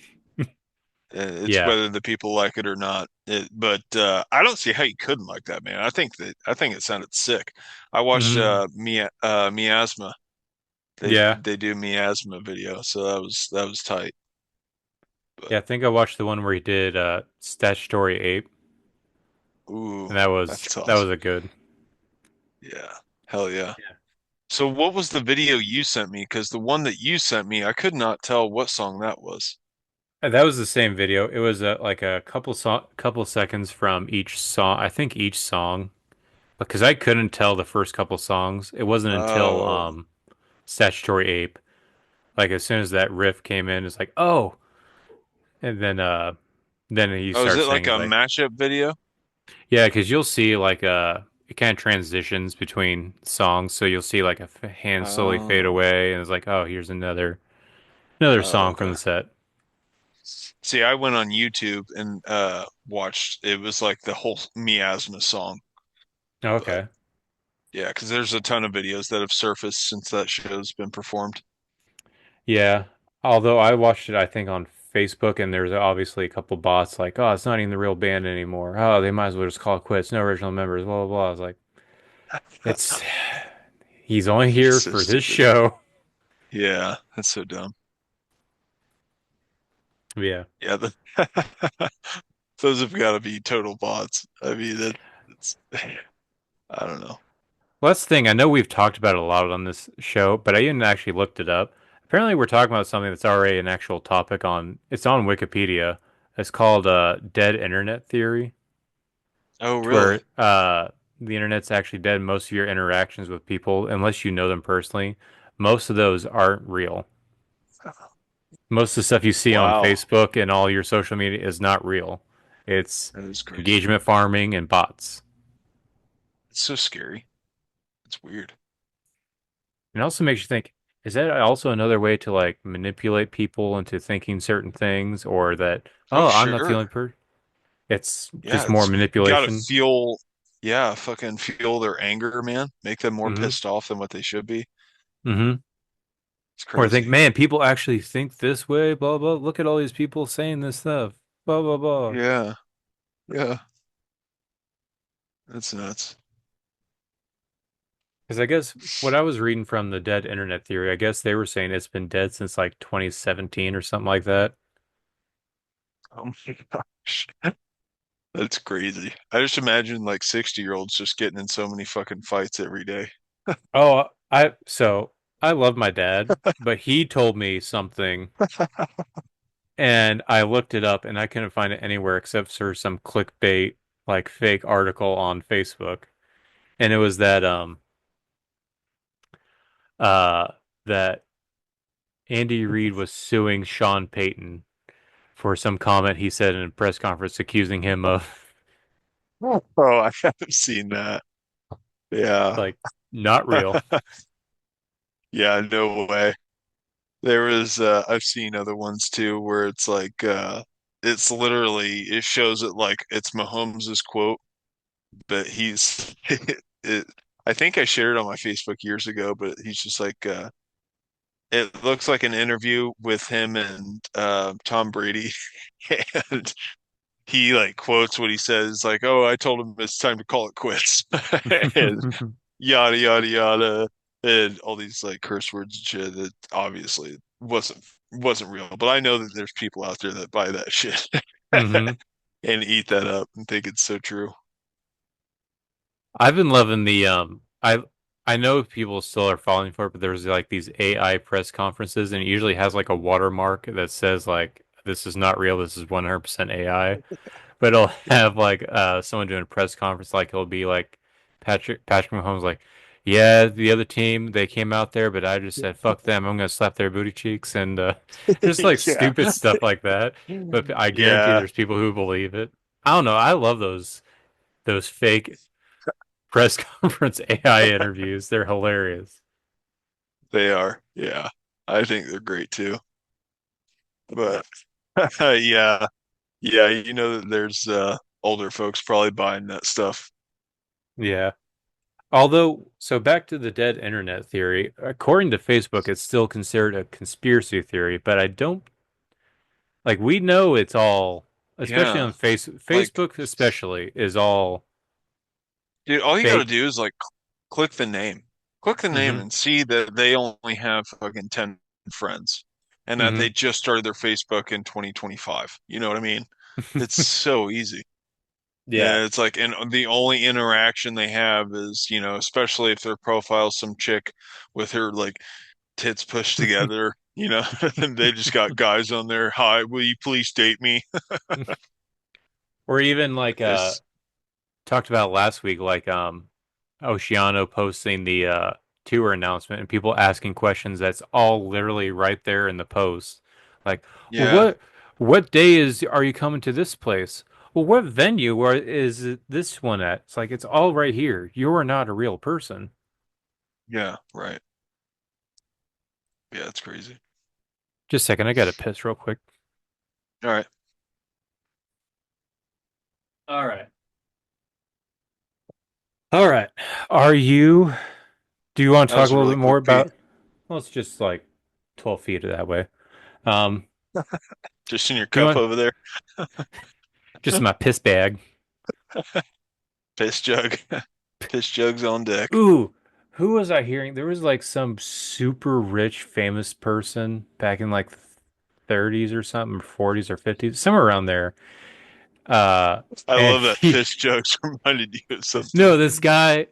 It's Yeah. whether the people like it or not. But I don't see how you couldn't like that, man. I think it sounded sick. I watched Hmm. Miasma. Yeah. They do Miasma video, so that was tight. But Yeah. I think I watched the one where he did Statutory Ape, ooh, and that was that's that was awesome. a good. Yeah, hell yeah. Yeah. So what was the video you sent me? Because the one that you sent me, I could not tell what song that was. And that was the same video. It was like a couple seconds from each song. I think each song, because I couldn't tell the first couple songs. It wasn't until Oh, Statutory Ape, like as soon as that riff came in, it's like, oh, and then he oh, is starts it like singing a like, mashup video? yeah, because you'll see like it kind of transitions between songs, so you'll see like hand slowly fade Oh, away, and it's like, oh, here's another oh, song from okay. the set. See, I went on YouTube and watched. It was like the whole Miasma song, but Okay. yeah, because there's a ton of videos that have surfaced since that show's been performed. Yeah. Although I watched it, I think on Facebook, and there's obviously a couple bots like, oh, it's not even the real band anymore. Oh, they might as well just call it quits. No original members. Blah blah blah. I was like, it's he's only It's here so for this stupid. show. Yeah, that's so dumb. Yeah. Yeah, those have got to be total bots. I mean, it's I don't know. Well, that's the thing. I know we've talked about it a lot on this show, but I didn't actually looked it up. Apparently, we're talking about something that's already an actual topic on. It's on Wikipedia. It's called dead internet theory. Oh, To really? where the internet's actually dead. Most of your interactions with people, unless you know them personally, most of those aren't real. Most of the stuff you see on Wow, Facebook and all your social media is not real. It's that is crazy. engagement farming and bots. It's so scary. It's weird. It also makes you think, is that also another way to like manipulate people into thinking certain things, or that, Oh, oh, I'm not the only sure. person? It's Yeah, just more it's you gotta manipulation. feel, yeah, fucking feel their anger, man. Make them more Hmm. pissed off than what they should be. Hmm. It's Or think, crazy. man, people actually think this way, blah, blah. Look at all these people saying this stuff, blah, blah, blah. Yeah, yeah, that's nuts. Because I guess what I was reading from the dead internet theory, I guess they were saying it's been dead since like 2017 or something like that. Oh my gosh. That's crazy. I just imagine like 60-year-olds just getting in so many fucking fights every day. Oh, I love my dad, but he told me something and I looked it up and I couldn't find it anywhere except for some clickbait like fake article on Facebook. And it was uh that Andy Reid was suing Sean Payton for some comment he said in a press conference accusing him of Oh, I haven't seen that. Yeah. like not real. Yeah, no way. There was I've seen other ones too where it's like it's literally it shows it like it's Mahomes's quote, but he's it I think I shared it on my Facebook years ago, but he's just like it looks like an interview with him and Tom Brady and he like quotes what he says like, "Oh, I told him it's time to call it quits." And yada yada yada and all these like curse words and shit that obviously wasn't real. But I know that there's people out there that buy that shit Hmm. and eat that up and think it's so true. I've been loving the I know people still are falling for it, but there's like these AI press conferences, and it usually has like a watermark that says like this is not real, this is 100% AI. But it'll have like someone doing a press conference, like it'll be like Patrick Mahomes, like, yeah, the other team they came out there, but I just said fuck them, I'm gonna slap their booty cheeks, and just like Yeah. stupid stuff like that. But I guarantee Yeah, there's people who believe it. I don't know. I love those fake press conference AI interviews. They're hilarious. they are. Yeah. I think they're great too. But yeah. Yeah, that there's older folks probably buying that stuff. Yeah. Although, so back to the dead internet theory, according to Facebook, it's still considered a conspiracy theory, but I don't like we know it's all, especially Yeah. on Like, Facebook especially is all dude, all you gotta fake. do is like click the name. Click the name Hmm. and see that they only have fucking 10 friends and that Hmm. they just started their Facebook in 2025. You know what I mean? It's so easy. Yeah. And it's like, and the only interaction they have is, especially if their profile's some chick with her like tits pushed together, and they just got guys on there. Hi, will you please date me? Or even like It's talked about last week, like Oceano posting the tour announcement and people asking questions that's all literally right there in the post. Like, well, yeah, what day are you coming to this place? Well, what venue is this one at? It's like it's all right here. You are not a real person. yeah, right. Yeah, it's crazy. Just a second, I gotta piss real quick. All right. All right. All right. Are you do you want to That talk was a a little really bit more quick pee. about well, it's just like 12 feet that way. Um, Just in your do you cup want over there. just in my piss bag? Piss jug. Piss jugs on deck. Ooh, who was I hearing? There was like some super rich famous person back in like 30s or something, or 40s or 50s, somewhere around there. I And love that he piss jugs reminded you of something. no, this guy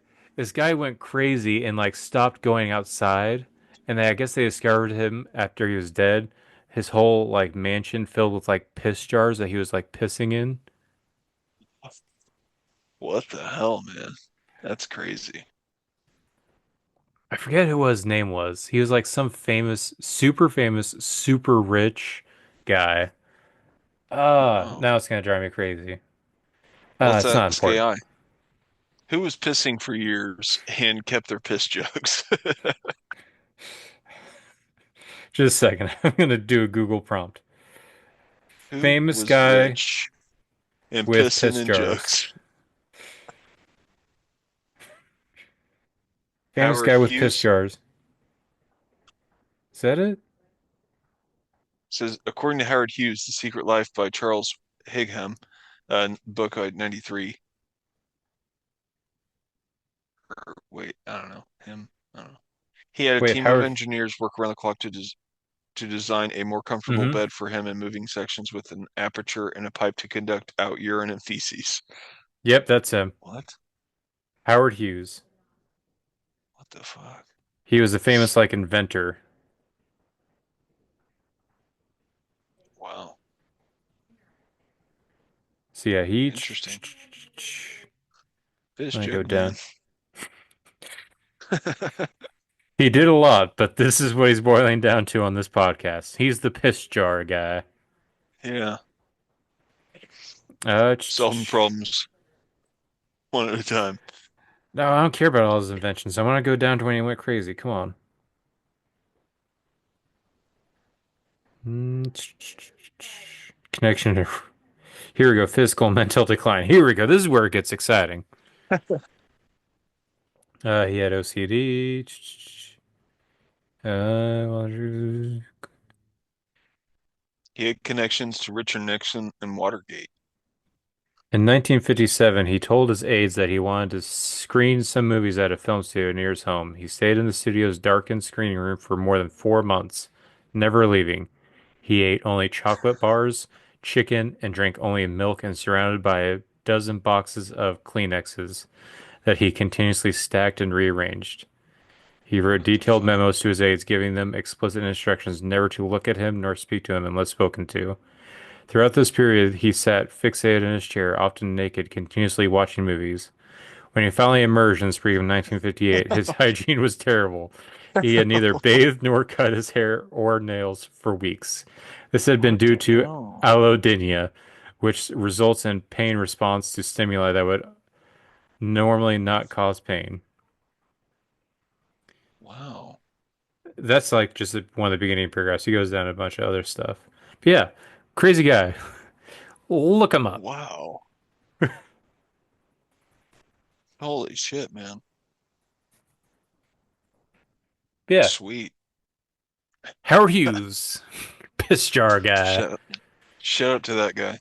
went crazy and like stopped going outside. And I guess they discovered him after he was dead. His whole like mansion filled with like piss jars that he was like pissing in. What the hell, man? That's crazy. I forget who his name was. He was like some famous, super rich guy. Wow. Now it's gonna drive me crazy. Let's It's not ask important. AI. Who was pissing for years and kept their piss jugs? Just a second. I'm gonna do a Google prompt. Who Famous was guy rich and with pissing piss in jars. jugs? Famous Howard guy with piss Hughes jars. Is that it? says, according to Howard Hughes, The Secret Life by Charles Higham, book 93. Or wait, I don't know. Him? I don't know. He had a Wait, team of Howard. engineers work around the clock to design a more comfortable Mm-hmm. bed for him in moving sections with an aperture and a pipe to conduct out urine and feces. Yep, that's him. What? Howard Hughes. What the fuck? He was a famous like inventor. Wow. So yeah, Interesting. let Fish me go jug man. down. He did a lot, but this is what he's boiling down to on this podcast. He's the piss jar guy. Yeah. Uh, Solving problems one at a time. no, I don't care about all his inventions. I want to go down to when he went crazy. Come on. Connection to here we go. Physical and mental decline. Here we go. This is where it gets exciting. He had OCD. Well, He had connections to Richard Nixon and Watergate. in 1957, he told his aides that he wanted to screen some movies at a film studio near his home. He stayed in the studio's darkened screening room for more than 4 months, never leaving. He ate only chocolate bars, chicken, and drank only milk and surrounded by a dozen boxes of Kleenexes that he continuously stacked and rearranged. He wrote What the detailed fuck? memos to his aides, giving them explicit instructions never to look at him nor speak to him unless spoken to. Throughout this period, he sat fixated in his chair, often naked, continuously watching movies. When he finally emerged in the spring of 1958, his hygiene was terrible. He had neither bathed nor cut his hair or nails for weeks. This had been What due the to hell? allodynia, which results in pain response to stimuli that would normally not cause pain. Wow. That's like just one of the beginning paragraphs. He goes down to a bunch of other stuff. But yeah, crazy guy. Look him up. Wow. Holy shit, man. Yeah, Sweet. Howard Hughes, piss jar guy. Shout shout out to that guy.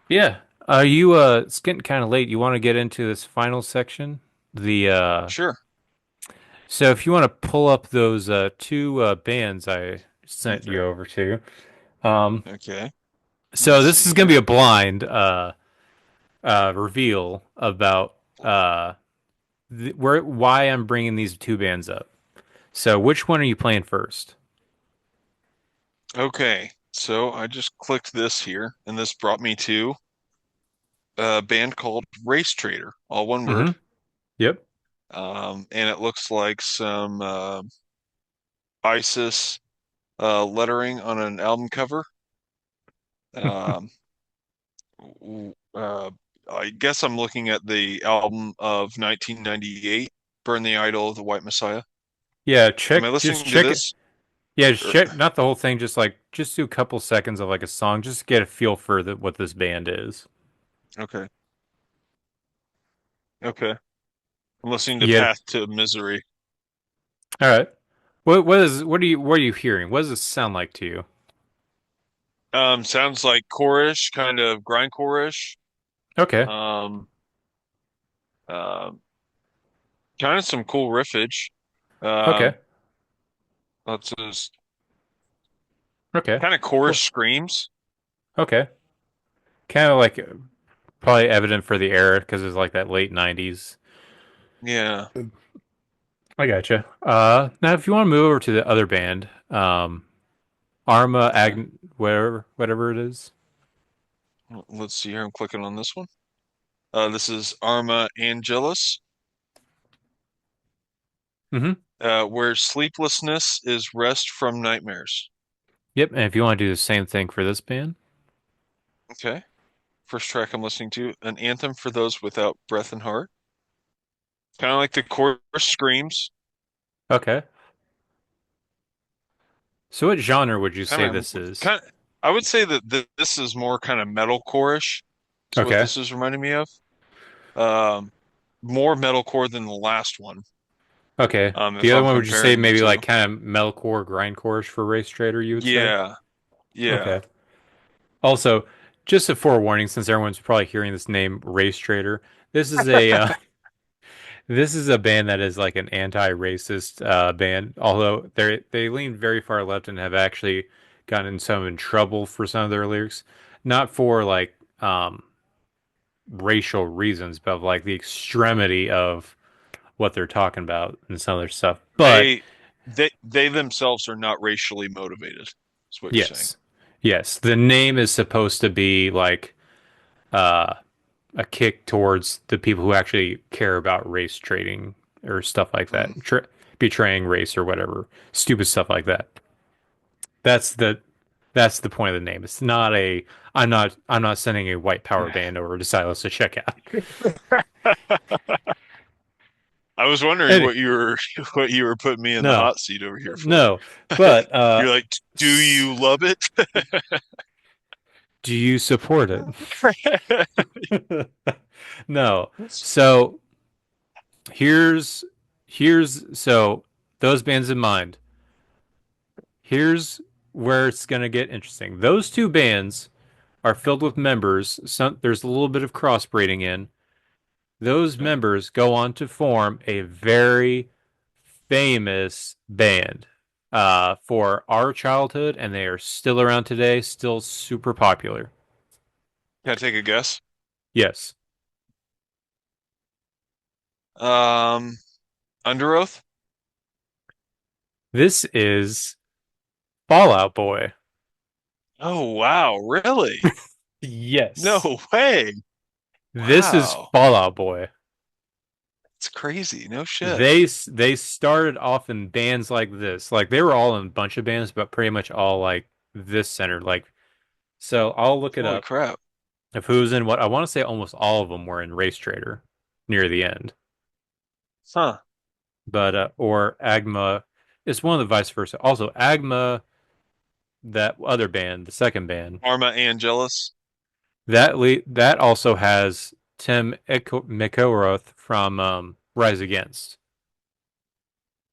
Yeah. It's getting kind of late. You want to get into this final section? The Sure. So if you want to pull up those two bands I sent Okay. you over to. Um Okay. Let me so this see is going to be here. a blind reveal about why I'm bringing these two bands up. So which one are you playing first? Okay. So I just clicked this here, and this brought me to a band called Race Trader, all one Mm-hmm. word. Yep. And it looks like some ISIS lettering on an album cover. Um, w- uh, I guess I'm looking at the album of 1998, Burn the Idol of the White Messiah. Yeah, Am I just listening to check it. this? Yeah, just Or, check not the whole thing, just do a couple seconds of like a song, just to get a feel for what this band is. okay. Okay. I'm listening to You get it? Path to Misery. All right. What are you hearing? What does this sound like to you? Sounds like chorish, kind of grindcore-ish. Okay. Um, uh, Kind of some cool riffage. Okay. Um, Let's just Okay. kind of Cool. chorus screams. Okay. Kind of like probably evident for the era because it's like that late 90s. Yeah. I gotcha. Now if you want to move over to the other band, Arma Okay. whatever it is. Let's see here. I'm clicking on this one. This is Arma Angelus, Mm-hmm. where sleeplessness is rest from nightmares. Yep. And if you want to do the same thing for this band. Okay. First track I'm listening to, an anthem for those without breath and heart. Kind of like the chorus screams. Okay. So what genre would you Kind say of, this is? kind of. I would say that this is more kind of metalcore-ish. Is what Okay. this is reminding me of. Um, More metalcore than the last one. Okay. The If other I'm one would you say comparing the maybe two. like kind of metalcore, grindcore for Race Trader, you would say? Yeah, yeah. Okay. Also, just a forewarning, since everyone's probably hearing this name, Race Trader, this is a this is a band that is like an anti-racist band. Although they lean very far left and have actually gotten in trouble for some of their lyrics, not for like racial reasons, but like the extremity of what they're talking about and some of their stuff. But They they themselves are not racially motivated. Is what you're saying. yes, yes, the name is supposed to be like uh a kick towards the people who actually care about race trading or stuff like that, Mm. betraying race or whatever, stupid stuff like that. That's the that's the point of the name. It's not a I'm not sending a white power band over to Silas to check out. I was wondering Any, what you were what you were putting me in the no, hot seat over here for. no, but You're like, do you love it? do you support it? No. So here's so those bands in mind. Here's where it's gonna get interesting. Those two bands are filled with members. There's a little bit of crossbreeding in. Those Okay. members go on to form a very famous band for our childhood, and they are still around today, still super popular. Can I take a guess? Yes. Um, Under Oath? This is Fallout Boy. Oh wow, really? Yes. No way. This is Wow. Fallout Boy. It's crazy. No shit. They started off in bands like this. Like they were all in a bunch of bands, but pretty much all like this centered. Like so I'll look it Holy up crap. of who's in what. I want to say almost all of them were in Race Trader near the end. Huh. But or Agma, it's one of the vice versa. Also Agma, that other band, the second band, Arma Angelus. that also has Tim Mikoroth from Rise Against.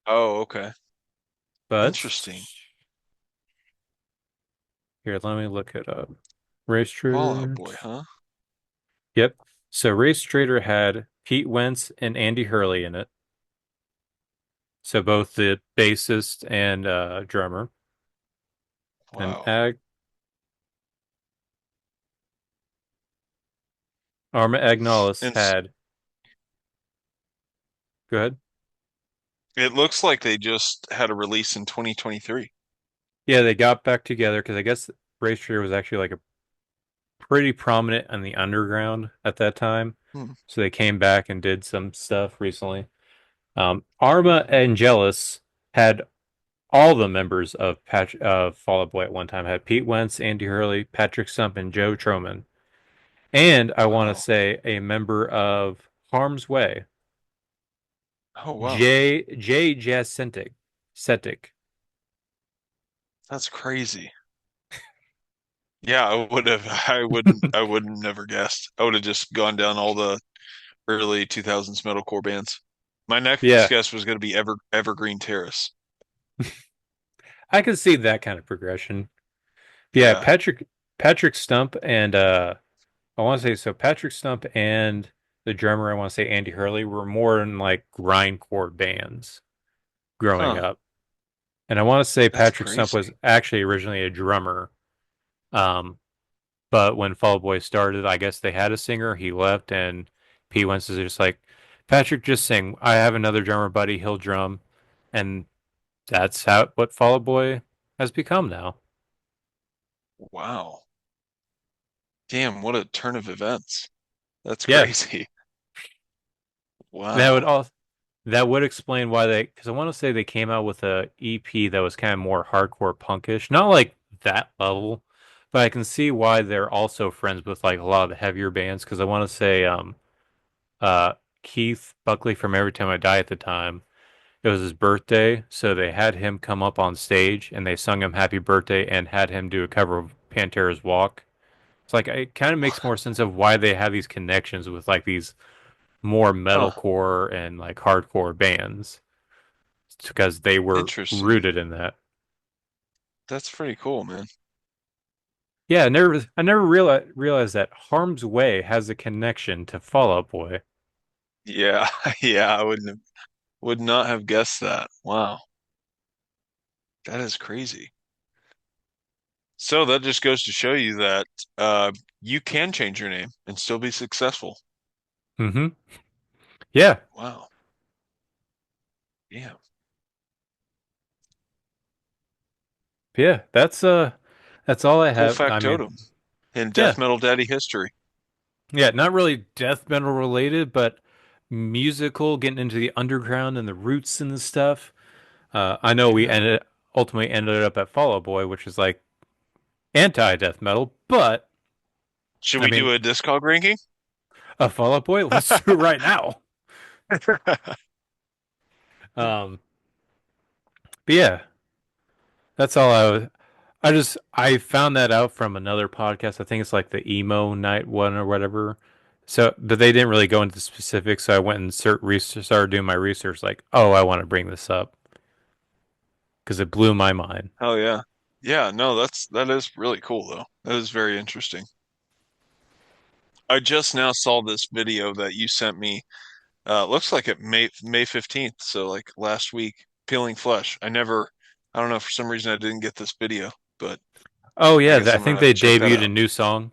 Oh, okay. But Interesting. here, let me look it up. Race Fallout Trader. Boy, huh? Yep. So Race Trader had Pete Wentz and Andy Hurley in it. So both the bassist and drummer. And Wow. Arma Agnalis And had. Go ahead. it looks like they just had a release in 2023. Yeah, they got back together because I guess Race Trader was actually like a pretty prominent on the underground at that time. Hmm. So they came back and did some stuff recently. Arma Angelus had all the members of Fall Out Boy at one time. Had Pete Wentz, Andy Hurley, Patrick Stump, and Joe Troman. And I want to Wow. say a member of Harm's Way, Oh, wow. J Jacentic. Cetic. That's crazy. Yeah, I would have never guessed. I would have just gone down all the early 2000s metalcore bands. My next Yeah, guess was going to be Evergreen Terrace. I can see that kind of progression. Yeah, Yeah. Patrick Stump and I want to say so. Patrick Stump and the drummer, I want to say Andy Hurley, were more in like grindcore bands growing Huh. up. And I want to say That's Patrick Stump was crazy. actually originally a drummer. Um, but when Fall Out Boy started, I guess they had a singer. He left, and P Wentz is just like, Patrick, just sing. I have another drummer buddy. He'll drum, and that's how what Fall Out Boy has become now. Wow. Damn, what a turn of events. That's Yeah, crazy. that would Wow. all that would explain why they, because I want to say they came out with a EP that was kind of more hardcore punkish, not like that level, but I can see why they're also friends with like a lot of the heavier bands. Because I want to say uh Keith Buckley from Every Time I Die at the time. It was his birthday, so they had him come up on stage and they sung him Happy Birthday and had him do a cover of Pantera's Walk. It's like it kind of makes more sense of why they have these connections with like these more Huh. metalcore and like hardcore bands. It's because they were Interesting. rooted in that. That's pretty cool, man. Yeah, I never realized that Harm's Way has a connection to Fall Out Boy. Yeah, yeah, would not have guessed that. Wow. That is crazy. So that just goes to show you that uh you can change your name and still be successful. Mm-hmm. Yeah, Wow. Yeah. yeah. That's all I Cool have. I mean, factotum in yeah, death metal daddy history. yeah. Not really death metal related, but musical, getting into the underground and the roots and the stuff. I know we Yeah. ended ultimately ended up at Fall Out Boy, which is like anti-death metal, but Should I we do mean, a Discog ranking? a Fall Out Boy. Let's do it right now. Um, but yeah, that's all I found that out from another podcast. I think it's like the emo night one or whatever. So, but they didn't really go into specifics. So I went and started doing my research. Like, oh, I want to bring this up because it blew my mind. Oh yeah. Yeah, no, that is really cool though. That is very interesting. I just now saw this video that you sent me. Looks like it May 15th, so like last week, peeling flesh. I don't know, for some reason I didn't get this video, but Oh I yeah, guess I I'm gonna think have to they check that debuted a out. new song.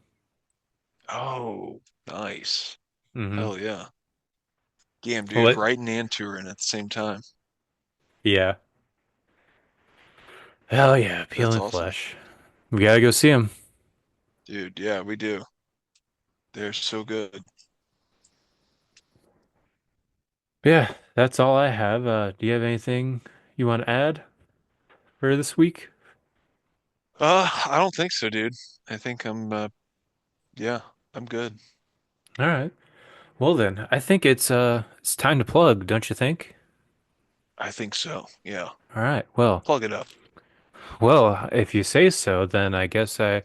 Oh, nice. Hmm. Hell yeah. Damn, Well, dude, writing and touring at the same time. yeah, Hell yeah, peeling awesome. flesh. We gotta go see him. Dude, yeah, we do. They're so good. Yeah, that's all I have. Do you have anything you want to add for this week? I don't think so, dude. I think yeah, I'm good. All right. Well then, I think it's time to plug, don't you think? I think so. Yeah. All right. Well, Plug it up. if you say so, then I guess I.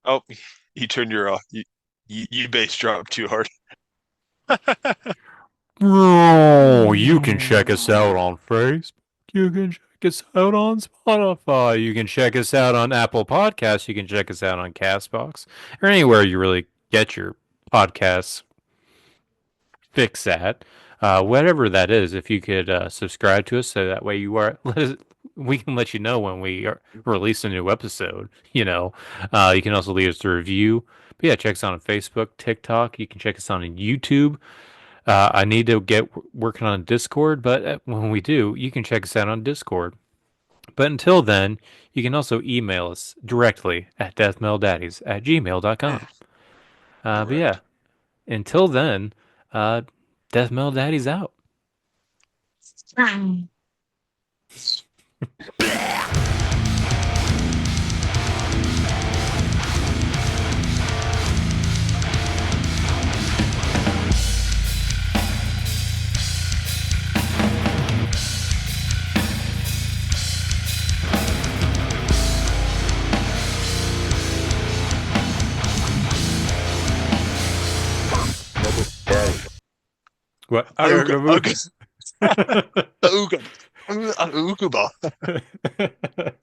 Oh, you turned your you bass drop too hard. Oh, you can check us out on Facebook. You can check us out on Spotify. You can check us out on Apple Podcasts. You can check us out on Castbox or anywhere you really get your podcasts fix that. Whatever that is, if you could subscribe to us so that way we can let you know when release a new episode. You can also leave us a review. But yeah, check us out on Facebook, TikTok. You can check us out on YouTube. I need to get working on Discord, but when we do, you can check us out on Discord. But until then, you can also email us directly at deathmeldaddies@gmail.com. But yeah, Correct. until then, uh, Death Metal Daddy's out. What? Auga, auga, auga, auga.